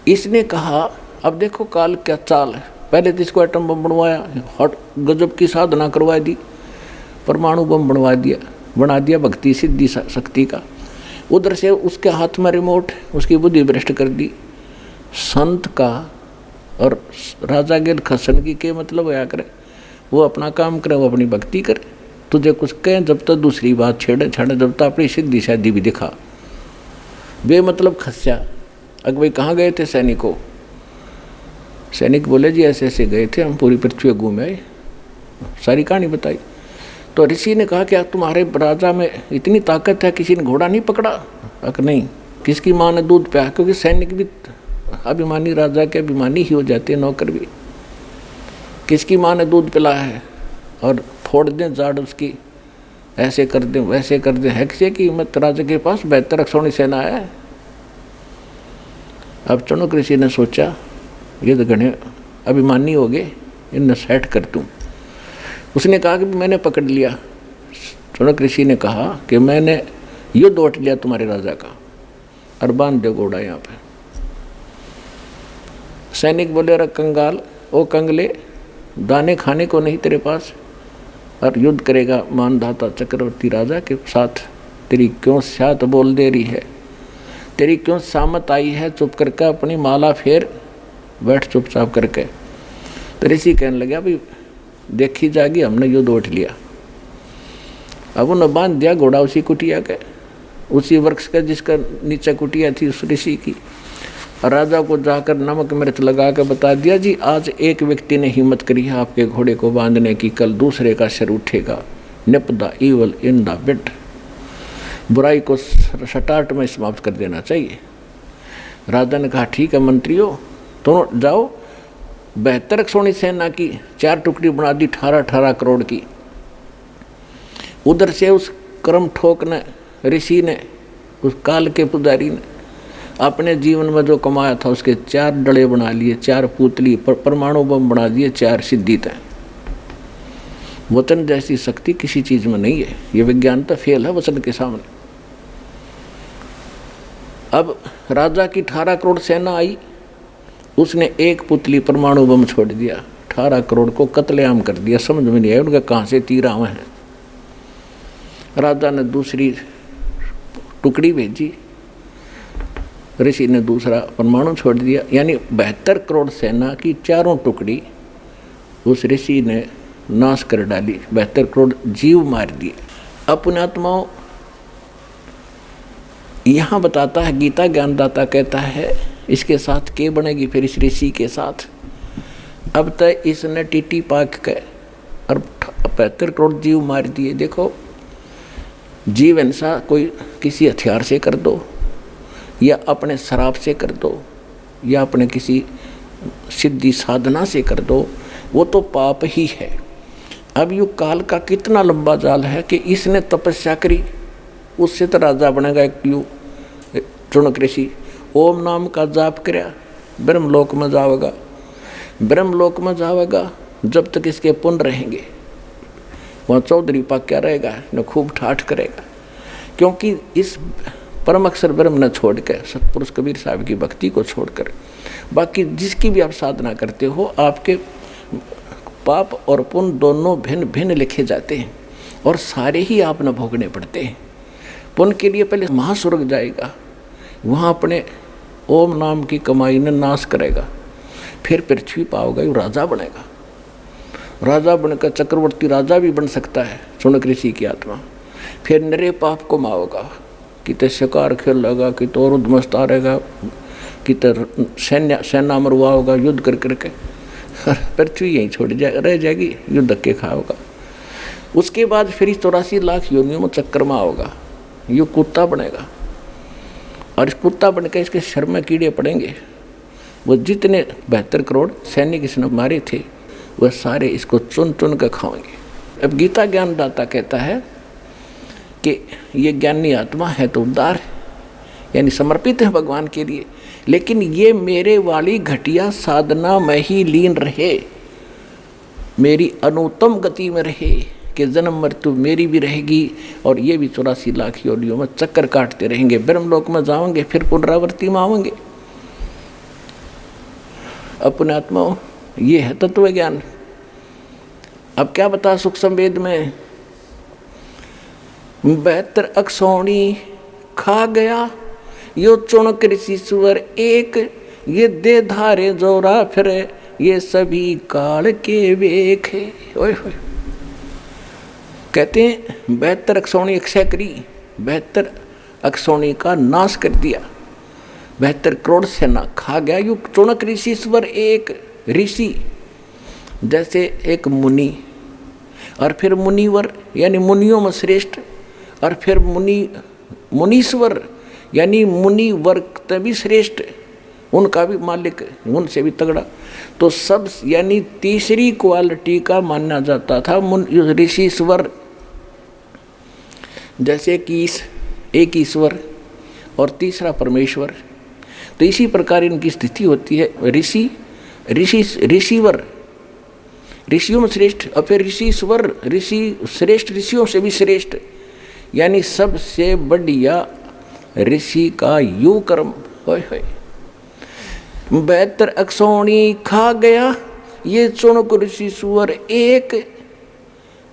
इसने कहा अब देखो काल क्या चाल है, पहले तो इसको एटम बम बनवाया, हट गजब की साधना करवा दी, परमाणु बम बना दिया भक्ति सिद्धि शक्ति का। उधर से उसके हाथ में रिमोट, उसकी बुद्धि भ्रष्ट कर दी। संत का और राजा गेल खसन की के मतलब होया करे, वो अपना काम करे, वो अपनी भक्ति करे। तुझे कुछ कहें जब तक दूसरी बात छेड़े जब तक अपनी सिद्धि शादी भी दिखा। बेमतलब खस्या। अगुवाई कहाँ गए थे सैनिकों? सैनिक बोले जी ऐसे ऐसे गए थे, हम पूरी पृथ्वी घूमे आए, सारी कहानी बताई। तो ऋषि ने कहा क्या तुम्हारे राजा में इतनी ताकत है, किसी ने घोड़ा नहीं पकड़ा? अगर नहीं, किसकी माँ ने दूध पिया? क्योंकि सैनिक भी अभिमानी, राजा के अभिमानी ही हो जाते हैं, नौकर भी। किसकी माँ ने दूध पिलाया है? और फोड़ दें जाड़ उसकी, ऐसे कर दें वैसे कर दें, है किसी की हिम्मत? राजा के पास 72 सोनी सेना है। अब चुनक ऋषि ने सोचा ये तो घने अभिमानी हो गए, इन्हें सेट कर दूँ। उसने कहा कि मैंने पकड़ लिया। चुनक ऋषि ने कहा कि मैंने युद्ध ओट लिया तुम्हारे राजा का, और बांध दो घोड़ा यहाँ पे। सैनिक बोले अरे कंगाल, ओ कंगले, दाने खाने को नहीं तेरे पास, और युद्ध करेगा मानधाता चक्रवर्ती राजा के साथ? तेरी क्यों स्यात बोल दे रही है, तेरी क्यों सामत आई है? चुप करके अपनी माला फेर बैठ चुपचाप करके। तो ऋषि कहने लगा भाई देखी जाएगी, हमने युद्ध ओठ लिया। अब उन्हें बांध दिया घोड़ा उसी कुटिया के, उसी वृक्ष का जिसका नीचे कुटिया थी उस ऋषि की। राजा को जाकर नमक मिर्च लगा कर बता दिया जी आज एक व्यक्ति ने हिम्मत करी है आपके घोड़े को बांधने की, कल दूसरे का सिर उठेगा। निप the evil in the bit, बुराई को सटाट में समाप्त कर देना चाहिए। राजा ने कहा ठीक है मंत्रियों, दोनों जाओ। 72 सोनी सेना की 4 टुकड़ी बना दी, 18 करोड़ की। उधर से उस कर्म ठोक ने, ऋषि ने, उस काल के पुजारी ने अपने जीवन में जो कमाया था उसके 4 डले बना लिए, 4 पुतली, परमाणु बम बना दिए, 4 सिद्धि तय। वचन जैसी शक्ति किसी चीज में नहीं है, ये विज्ञान तो फेल है वचन के सामने। अब राजा की 18 करोड़ सेना आई, उसने एक पुतली परमाणु बम छोड़ दिया, 18 करोड़ को कत्लेआम कर दिया। समझ में नहीं आया उनका कहाँ से तीर आवे हैं। राजा ने दूसरी टुकड़ी भेजी, ऋषि ने दूसरा परमाणु छोड़ दिया, यानी 72 करोड़ सेना की 4 टुकड़ी उस ऋषि ने नाश कर डाली, 72 करोड़ जीव मार दिए। अपने आत्माओं यहाँ बताता है, गीता ज्ञानदाता कहता है इसके साथ के बनेगी फिर इस ऋषि के साथ। अब तक इसने टीटी पाक के और 72 करोड़ जीव मार दिए। देखो जीव हिंसा कोई किसी हथियार से कर दो, या अपने शराब से कर दो, या अपने किसी सिद्धि साधना से कर दो, वो तो पाप ही है। अब यू काल का कितना लंबा जाल है कि इसने तपस्या करी, उससे तो राजा बनेगा एक यू चुनक ऋषि। ओम नाम का जाप करया, ब्रह्मलोक में जाएगा। ब्रह्मलोक में जाएगा जब तक इसके पुण्य रहेंगे, वहाँ चौधरी पाक क्या रहेगा न खूब ठाठ करेगा। क्योंकि इस परम अक्षर ब्रह्म न छोड़ के सतपुरुष कबीर साहब की भक्ति को छोड़कर बाकी जिसकी भी आप साधना करते हो, आपके पाप और पुण्य दोनों भिन्न भिन्न लिखे जाते हैं और सारे ही आप न भोगने पड़ते हैं। पुण्य के लिए पहले महास्वर्ग जाएगा, वहाँ अपने ओम नाम की कमाई ने नाश करेगा, फिर पृथ्वी पाओगा, वो राजा बनेगा। राजा बनकर चक्रवर्ती राजा भी बन सकता है चुनक ऋषि की आत्मा। फिर नरे पाप को माओगा, किते शिकार खेल लगा, किते और उद्मस्ता रहेगा, किते सेना मरवाओगा युद्ध कर करके, पृथ्वी यहीं छोड़ रह जाएगी, युद्ध के खाओगा। उसके बाद फिर 84 लाख योनियों में चक्कर में आओगा, ये कुत्ता बनेगा। और इस कुत्ता बनकर इसके शर में कीड़े पड़ेंगे। वो जितने 72 करोड़ सैनिक इसने मारे थे वह सारे इसको चुन चुन कर खाएंगे। अब गीता ज्ञानदाता कहता है कि ये ज्ञानी आत्मा है तो उदार है, यानी समर्पित है भगवान के लिए, लेकिन ये मेरे वाली घटिया साधना में ही लीन रहे, मेरी अनुत्तम गति में रहे कि जन्म मृत्यु मेरी भी रहेगी और ये भी 84 लाख योनियों में चक्कर काटते रहेंगे, ब्रह्मलोक में जाओगे फिर पुनरावृत्ति में आवेंगे। अपने आत्मा ये है तत्व ज्ञान। अब क्या बता सुख संवेद में 72 अक्षौणी खा गया यो चुनक ऋषि सुवर एक, ये दे धारे जोरा फिर ये सभी काल के वेखे। ओए होए, कहते हैं 72 अक्षौणी अक्षय करी, 72 अक्षौणी का नाश कर दिया, 72 करोड़ सेना खा गया यु चुनक ऋषि स्वर एक। ऋषि जैसे एक मुनि और फिर मुनिवर यानी मुनियों में श्रेष्ठ, और फिर मुनीश्वर यानी मुनिवर तभी श्रेष्ठ, उनका भी मालिक उनसे भी तगड़ा। तो सब यानी तीसरी क्वालिटी का माना जाता था ऋषिश्वर। जैसे कि एक ईश्वर और तीसरा परमेश्वर, तो इसी प्रकार इनकी स्थिति होती है। ऋषिवर ऋषियों में श्रेष्ठ, और फिर ऋषिश्वर ऋषि श्रेष्ठ, ऋषियों से भी श्रेष्ठ, यानी सबसे बढ़िया ऋषि का यू कर्म। होय होय 72 अक्षौणी खा गया ये चुनक ऋषि सुअर एक,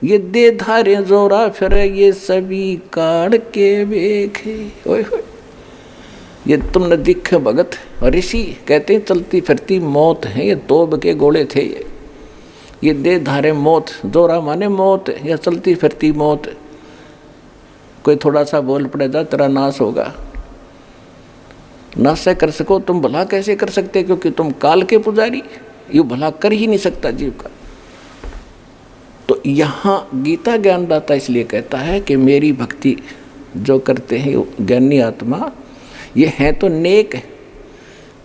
ये दे धारे जोरा फिर ये सभी काड़ के वेखे। ओए होए, ये तुमने दिखे भगत। और ऋषि कहते हैं चलती फिरती मौत है, ये तोब के गोले थे ये दे धारे मौत, जोरा माने मौत या चलती फिरती मौत। कोई थोड़ा सा बोल पड़ेगा तेरा नाश होगा, नाश कर सको तुम भला कैसे कर सकते, क्योंकि तुम काल के पुजारी, ये भला कर ही नहीं सकता जीव का। तो यहाँ गीता ज्ञानदाता इसलिए कहता है कि मेरी भक्ति जो करते हैं ज्ञानी आत्मा, ये हैं तो नेक,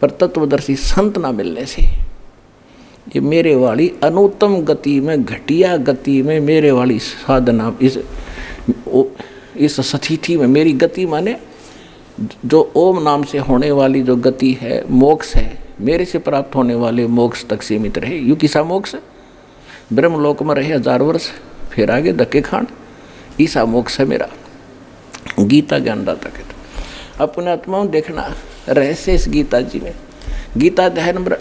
पर तत्वदर्शी संत ना मिलने से ये मेरे वाली अनुत्तम गति में, घटिया गति में, मेरे वाली साधना इस स्थिति में, मेरी गति माने जो ओम नाम से होने वाली जो गति है, मोक्ष है, मेरे से प्राप्त होने वाले मोक्ष तक सीमित रहे। यू किसा मोक्ष? ब्रह्मलोक में रहे 1000 वर्ष फिर आगे धक्के खान, ईसा मोक्ष है मेरा। गीता ज्ञानदाता कहते अपने आत्माओं देखना रहस्य इस गीता जी में। गीता अध्याय नंबर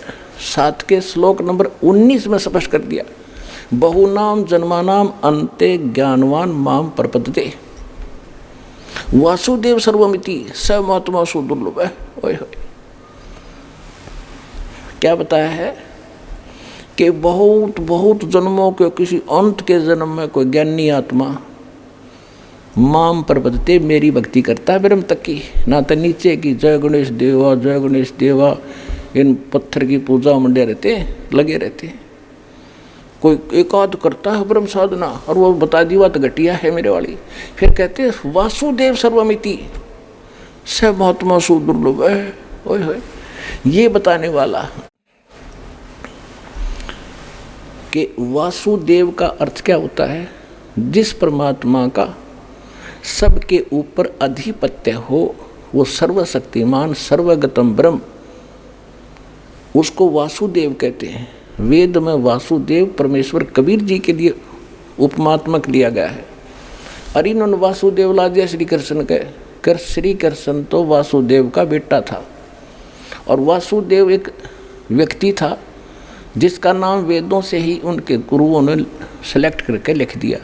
7 के श्लोक नंबर 19 में स्पष्ट कर दिया, बहुनाम जन्मानाम अन्ते ज्ञानवान माम प्रपद्यते वासुदेव सर्वमिति स महात्मा सुदुर्लभ है। ओए होए, क्या बताया है कि बहुत बहुत जन्मों के किसी अंत के जन्म में कोई ज्ञानी आत्मा माम प्रपद्यते मेरी भक्ति करता है ब्रह्म तक की, ना तो नीचे की जय गणेश देवा जय गणेश देवा इन पत्थर की पूजा मंडे रहते लगे रहते हैं। कोई एकाध करता है ब्रह्म साधना और वो बता दी बात घटिया है मेरे वाली, फिर कहते हैं वासुदेव सर्वमिति स महात्मा सुदुर्लभ है। ओए होए, ये बताने वाला कि वासुदेव का अर्थ क्या होता है, जिस परमात्मा का सबके ऊपर अधिपत्य हो, वो सर्वशक्तिमान सर्वगतम ब्रह्म, उसको वासुदेव कहते हैं। वेद में वासुदेव परमेश्वर कबीर जी के लिए उपमात्मक लिया गया है। और इन्होंने वासुदेव ला दिया श्री कृष्ण के, कर श्री कृष्ण तो वासुदेव का बेटा था, और वासुदेव एक व्यक्ति था जिसका नाम वेदों से ही उनके गुरुओं ने सेलेक्ट करके लिख दिया।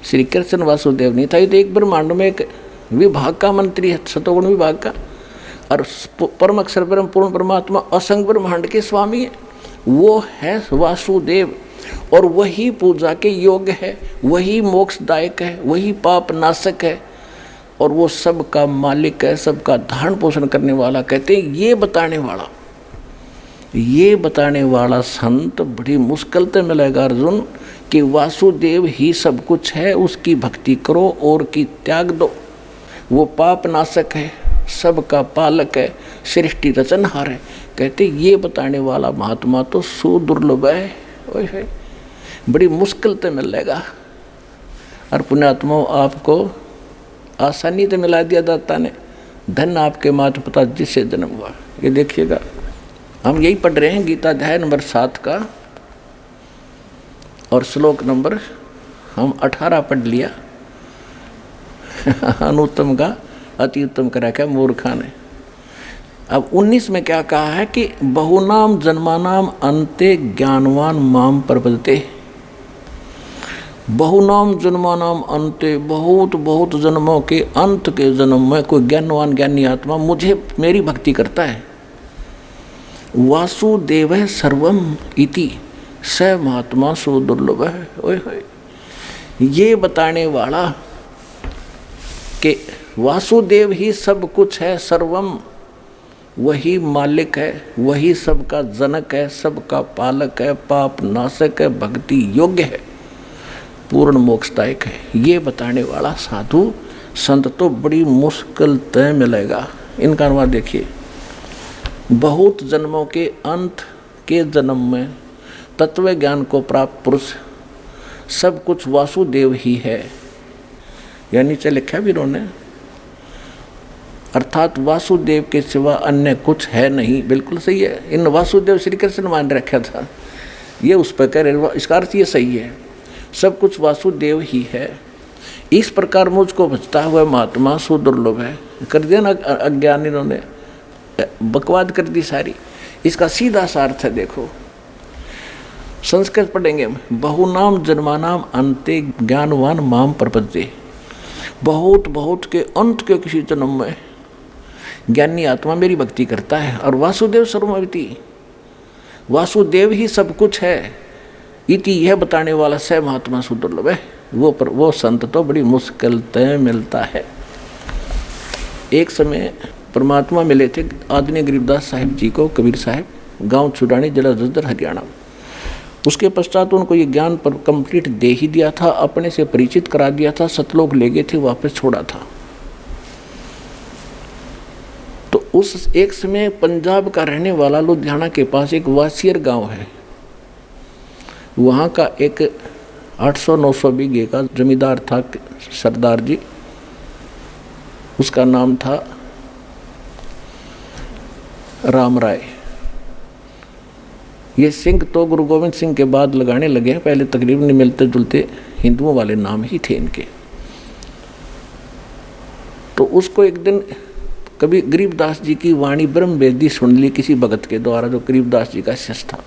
श्री कृष्ण वासुदेव नहीं था, ये तो एक ब्रह्मांड में एक विभाग का मंत्री है, सतोगुण विभाग का, और परम अक्षर ब्रह्म पूर्ण परमात्मा असंग ब्रह्मांड के स्वामी है, वो है वासुदेव। और वही पूजा के योग्य है, वही मोक्षदायक है, वही पाप नाशक है, और वो सबका मालिक है, सबका धारण पोषण करने वाला। कहते हैं ये बताने वाला संत बड़ी मुश्किल से मिलेगा अर्जुन, कि वासुदेव ही सब कुछ है, उसकी भक्ति करो और की त्याग दो। वो पाप नाशक है, सबका पालक है, सृष्टि रचनहार है। कहते ये बताने वाला महात्मा तो सुदुर्लभ है। ओए है, बड़ी मुश्किल से मिलेगा। और पुण्यात्मा आपको आसानी से मिला दिया दाता ने, धन आपके माता पिता जिससे जन्म हुआ। ये देखिएगा, हम यही पढ़ रहे हैं गीता अध्याय नंबर 7 का, और श्लोक नंबर हम 18 पढ़ लिया। अनुत्तम का अति उत्तम करा क्या मूर्खा ने। अब 19 में क्या कहा है कि बहुनाम जन्मानाम अंते ज्ञानवान माम प्रपद्यते। बहुनाम जन्मानाम अंते, बहुत बहुत जन्मों के अंत के जन्म में कोई ज्ञानवान ज्ञानी आत्मा मुझे मेरी भक्ति करता है। वासुदेव सर्वम इति स महात्मा सुदुर्लभ है। ओए होए, ये बताने वाला कि वासुदेव ही सब कुछ है, सर्वम वही मालिक है, वही सबका जनक है, सबका पालक है, पाप नाशक है, भक्ति योग्य है, पूर्ण मोक्षदायक है। ये बताने वाला साधु संत तो बड़ी मुश्किल तय मिलेगा। इनका अनुवाद देखिए, बहुत जन्मों के अंत के जन्म में तत्व ज्ञान को प्राप्त पुरुष सब कुछ वासुदेव ही है। यानी नीचे लिखा भी उन्होंने, अर्थात वासुदेव के सिवा अन्य कुछ है नहीं। बिल्कुल सही है, इन वासुदेव श्री कृष्ण मान रखा था, ये उस पर कह रहे, इसका अर्थ ये सही है, सब कुछ वासुदेव ही है। इस प्रकार मुझको बचता हुआ महात्मा सुदुर्लभ है। कर दिया ना अज्ञानी, इन्होंने बकवाद कर दी सारी। इसका सीधा सा अर्थ है, देखो संस्कृत पढ़ेंगे, बहुनाम जन्मानाम अंते ज्ञानवान माम प्रपद्यते। बहुत बहुत के अंत के किसी जन्म में ज्ञानी आत्मा मेरी भक्ति करता है। और वासुदेव सर्वमिति, वासुदेव ही सब कुछ है, इति यह बताने वाला स महात्मा सुदुर्लभ है। वो संत तो बड़ी मुश्किल तय मिलता है। एक समय परमात्मा मिले थे आदरणीय गरीबदास साहिब जी को, कबीर साहिब, गांव छुड़ानी, जिला जसदर, हरियाणा। उसके पश्चात उनको ये ज्ञान पर कंप्लीट दे ही दिया था, अपने से परिचित करा दिया था, सतलोक ले गए थे, वापस छोड़ा था। तो उस एक समय पंजाब का रहने वाला लुधियाना के पास एक वासियर गांव है, वहाँ का एक 800-900 बीघे का जमींदार था सरदार जी, उसका नाम था राम राय। ये सिंह तो गुरु गोविंद सिंह के बाद लगाने लगे हैं, पहले तकरीबन मिलते जुलते हिंदुओं वाले नाम ही थे इनके। तो उसको एक दिन कभी गरीबदास जी की वाणी ब्रह्म वेदी सुन ली किसी भगत के द्वारा, जो गरीबदास जी का शिष्य था।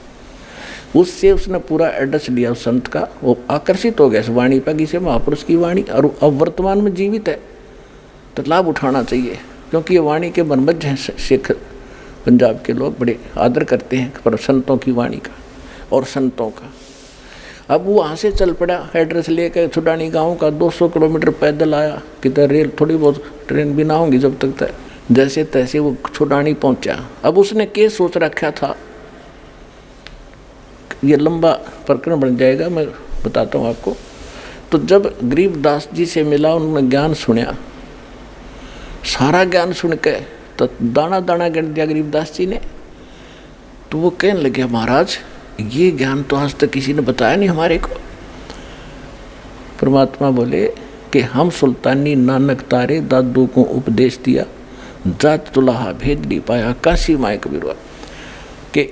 उससे उसने पूरा एड्रेस लिया उस संत का, वो आकर्षित हो गया इस वाणी पर, किसी महापुरुष की वाणी, और अब वर्तमान में जीवित है तो लाभ उठाना चाहिए, क्योंकि ये वाणी के बनबज हैं सिख पंजाब के लोग, बड़े आदर करते हैं पर संतों की वाणी का और संतों का। अब वो वहाँ से चल पड़ा एड्रेस लेकर छुड़ानी गांव का, 200 किलोमीटर पैदल आया, किधर रेल थोड़ी बहुत ट्रेन भी ना होंगी जब तक, जैसे तैसे वो छुड़ानी पहुँचा। अब उसने क्या सोच रखा था, ये लंबा प्रकरण बन जाएगा, मैं बताता हूँ आपको। तो जब गरीबदास जी से मिला, उन्होंने ज्ञान सुना, सारा ज्ञान सुन के तो दाना दाना गिन दिया गरीबदास जी ने। तो वो कहने लगे, महाराज ये ज्ञान तो आज तक किसी ने बताया नहीं हमारे को। परमात्मा बोले कि हम सुल्तानी नानक तारे दादू को उपदेश दिया, जात तुलाहा भेद नहीं पाया, काशी माए कबीरवा, कि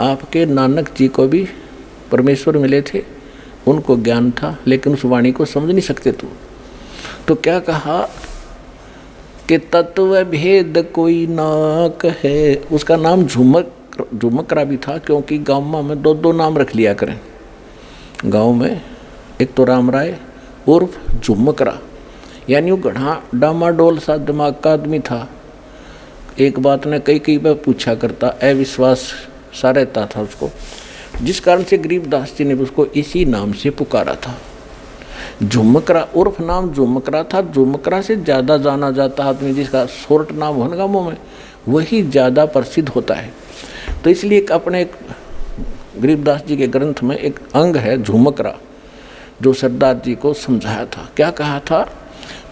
आपके नानक जी को भी परमेश्वर मिले थे, उनको ज्ञान था, लेकिन उस वाणी को समझ नहीं सकते तुम। तो क्या कहा कि तत्व भेद कोई ना कहे। उसका नाम झुमकरा भी था, क्योंकि गाँव में 2 नाम रख लिया करें गांव में, एक तो राम राय उर्फ झुमकरा, यानी वो गढ़ा डामाडोल सा दिमाग का आदमी था। एक बात ने कई बार पूछा करता, अविश्वास सा रहता था उसको, जिस कारण से गरीबदास जी ने उसको इसी नाम से पुकारा था, झुमकरा। उर्फ नाम झुमकरा था। झुमकरा से ज़्यादा जाना जाता आदमी जिसका शॉर्ट नाम होने का मुँह में, वही ज़्यादा प्रसिद्ध होता है। तो इसलिए अपने गरीबदास जी के ग्रंथ में एक अंग है झुमकरा, जो सरदार जी को समझाया था। क्या कहा था,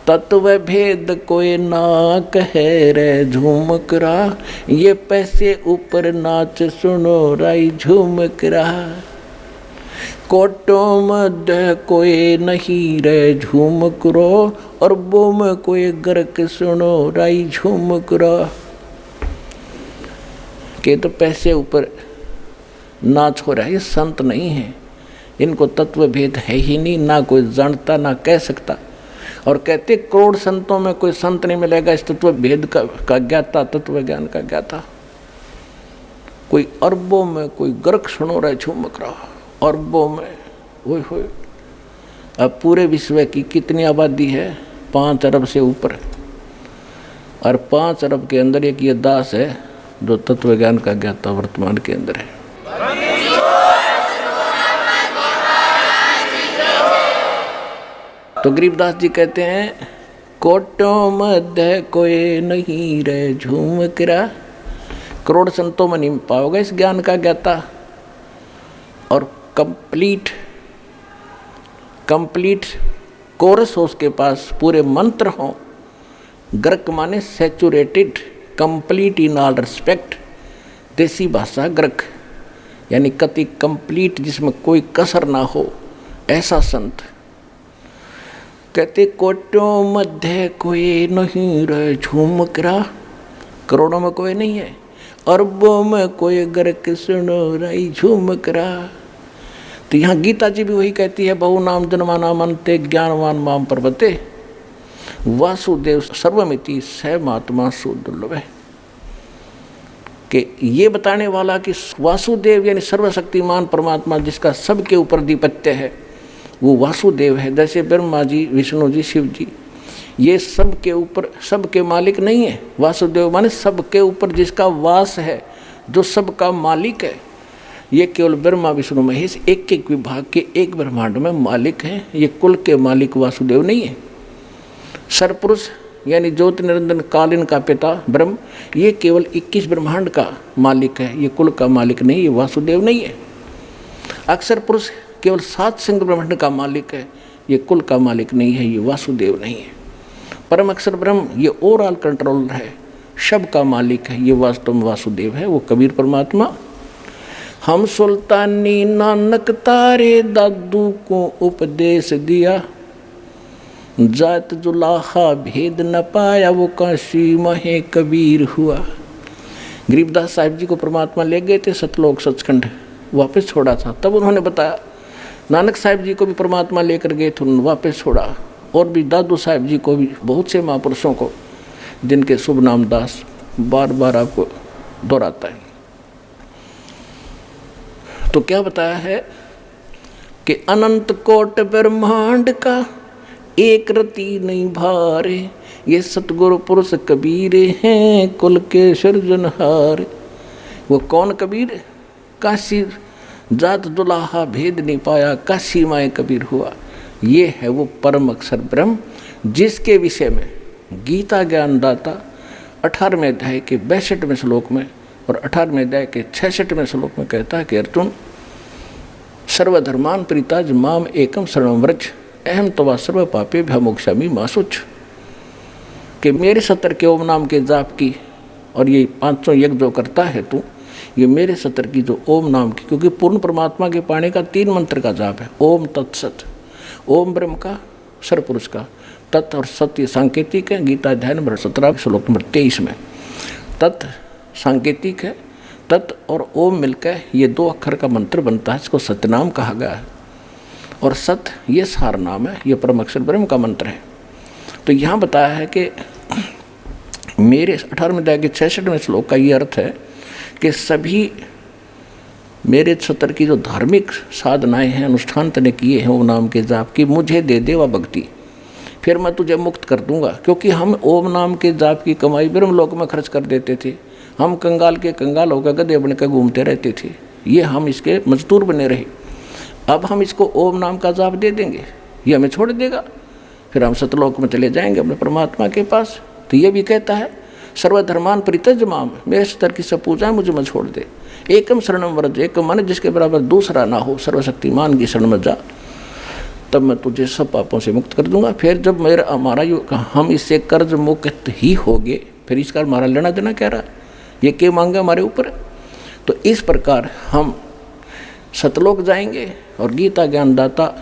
तत्व भेद कोई ना कहे रे झुमकरा, ये पैसे ऊपर नाच सुनो राई झुमकरा। कोटों मध्य कोई नहीं रे झूम करो, अरबों में कोई गर्क सुनो राई झूम करो। के तो पैसे ऊपर नाच हो रहा है, ये संत नहीं है, इनको तत्व भेद है ही नहीं, ना कोई जानता ना कह सकता। और कहते करोड़ संतों में कोई संत नहीं मिलेगा इस तत्व भेद का ज्ञाता, तत्व ज्ञान का ज्ञाता। कोई अरबों में कोई गर्क सुनो रहा झूमक रहा, अरबों में ओए होए। अब पूरे विश्व की कितनी आबादी है? 5 अरब से ऊपर, और 5 अरब के अंदर एक ये दास है जो तत्व ज्ञान का ज्ञाता वर्तमान के अंदर है। तो गरीबदास जी कहते हैं कोटों मध्य कोई नहीं रे झूम करा। करोड़ संतों में नहीं पाओगे इस ज्ञान का ज्ञाता। और कंप्लीट कोरस हो उसके पास, पूरे मंत्र हो। ग्रक माने saturated, complete in all respect, देसी भाषा ग्रक, यानी कति कंप्लीट जिसमें कोई कसर ना हो, ऐसा संत। कहते कोटों मध्य कोई नहीं रहे झूम करा, करोड़ों में कोई नहीं है, अरबों में कोई गर्क सुनो राई झूम करा। तो यहाँ गीता जी भी वही कहती है, बहु नाम जन्माना मनते ज्ञानवान माम पर्वते, वासुदेव सर्वमिति स महात्मा सुदुर्लभ है। कि ये बताने वाला कि वासुदेव यानी सर्वशक्तिमान परमात्मा जिसका सबके ऊपर अधिपत्य है, वो वासुदेव है। जैसे ब्रह्मा जी, विष्णु जी, शिव जी, ये सबके ऊपर सबके मालिक नहीं है। वासुदेव माने सबके ऊपर जिसका वास है, जो सबका मालिक है। ये केवल ब्रह्मा विष्णु महेश एक एक विभाग के एक ब्रह्मांड में मालिक हैं। ये कुल के मालिक वासुदेव नहीं है। सरपुरुष यानी ज्योति निरंजन कालीन का पिता ब्रह्म, ये केवल 21 ब्रह्मांड का मालिक है, ये कुल का मालिक नहीं, ये वासुदेव नहीं है। अक्षर पुरुष केवल 7 सिंह ब्रह्मांड का मालिक है, ये कुल का मालिक नहीं है, ये वासुदेव नहीं है। परम अक्षर ब्रह्म ये ओवरऑल कंट्रोलर है, सब का मालिक है, ये वास्तव में वासुदेव है, वो कबीर परमात्मा। हम सुल्तानी नानक तारे दादू को उपदेश दिया, जात जुलाहा भेद न पाया वो काशी महे कबीर हुआ। गरीबदास साहिब जी को परमात्मा ले गए थे सतलोक सचखंड, वापस छोड़ा था, तब उन्होंने बताया। नानक साहिब जी को भी परमात्मा लेकर गए थे, उन्होंने वापस छोड़ा। और भी दादू साहिब जी को भी, बहुत से महापुरुषों को जिनके शुभ नाम दास बार बार आपको दोहराता है। तो क्या बताया है कि अनंत कोट ब्रह्मांड का एक रति नहीं भारे, ये सतगुरु पुरुष कबीर हैं कुल के सृजनहार। वो कौन कबीर? काशी जात दुलाहा भेद नहीं पाया, काशी माए कबीर हुआ। ये है वो परम अक्षर ब्रह्म, जिसके विषय में गीता ज्ञानदाता 18वें अध्याय के 62वें श्लोक में और 18वें अध्याय के 66वें श्लोक में कहता है कि अर्जुन सर्वधर्मान परिताज माम एकम शरणं व्रज अहम तवा सर्व पापे भ्यमोक्षामि मा शुच। कि मेरे 70 के ओम नाम के जाप की और ये 500 यज्ञ जो करता है तू, ये मेरे 70 की जो ओम नाम की, क्योंकि पूर्ण परमात्मा के पाने का 3 मंत्र का जाप है। ओम तत्सत, ओम ब्रह्म का, सरपुरुष का, तत् और सत्य सांकेतिक है। गीता अध्याय नंबर 17 श्लोक नंबर 23 में तत् सांकेतिक है। तत् और ओम मिलकर ये 2 अक्षर का मंत्र बनता है, इसको सत्यनाम कहा गया है। और सत ये सार नाम है, ये परम अक्षर ब्रह्म का मंत्र है। तो यहाँ बताया है कि मेरे 18वें अध्याय के 66वें श्लोक का ये अर्थ है कि सभी मेरे 70 की जो धार्मिक साधनाएं हैं, अनुष्ठान तने किए हैं ओम नाम के जाप की, मुझे दे दे वह भक्ति, फिर मैं तुझे मुक्त कर दूंगा। क्योंकि हम ओम नाम के जाप की कमाई ब्रह्मलोक में खर्च कर देते थे, हम कंगाल के कंगाल होकर गधे बनकर घूमते रहते थे, ये हम इसके मजदूर बने रहे। अब हम इसको ओम नाम का जाप दे देंगे, ये हमें छोड़ देगा, फिर हम सतलोक में चले जाएंगे अपने परमात्मा के पास। तो ये भी कहता है सर्वधर्मान परित्यज माम, मेरे स्तर की सब पूजाएं मुझे मत छोड़ दे। एकम शरणम व्रज, एक मन जिसके बराबर दूसरा ना हो, सर्वशक्तिमान की शरण में जा, तब मैं तुझे सब पापों से मुक्त कर दूंगा। फिर जब मेरा हमारा हम इससे कर्ज मुक्त ही हो गए, फिर इसका हमारा लेना देना क्या रहा, ये क्या मांगे हमारे ऊपर। तो इस प्रकार हम सतलोक जाएंगे। और गीता ज्ञानदाता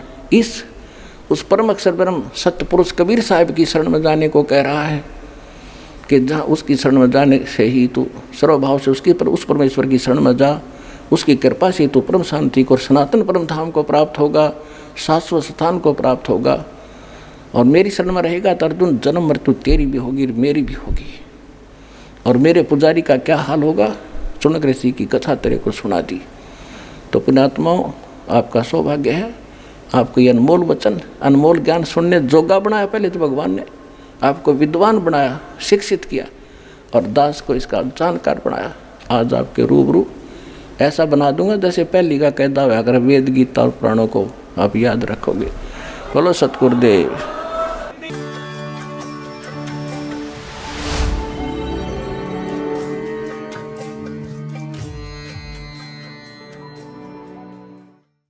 उस परम अक्षर ब्रह्म सत्य पुरुष कबीर साहब की शरण में जाने को कह रहा है कि जहाँ उसकी शरण में जाने से ही तू सर्वभाव से उस परमेश्वर की शरण में जा, उसकी कृपा से तू परम शांति को और सनातन परम धाम को प्राप्त होगा, शाश्वत स्थान को प्राप्त होगा। और मेरी शरण में रहेगा तो अर्जुन जन्म मृत्यु तेरी भी होगी मेरी भी होगी। और मेरे पुजारी का क्या हाल होगा, चुनक ऋषि की कथा तेरे को सुना दी। तो पुण्यात्माओं, आपका सौभाग्य है, आपको ये अनमोल वचन अनमोल ज्ञान सुनने जोगा बनाया। पहले तो भगवान ने आपको विद्वान बनाया, शिक्षित किया, और दास को इसका जानकार बनाया। आज आपके रूबरू ऐसा बना दूंगा जैसे पहली का कहता हुआ, अगर वेद गीता और पुराणों को आप याद रखोगे। बोलो सतगुरुदेव।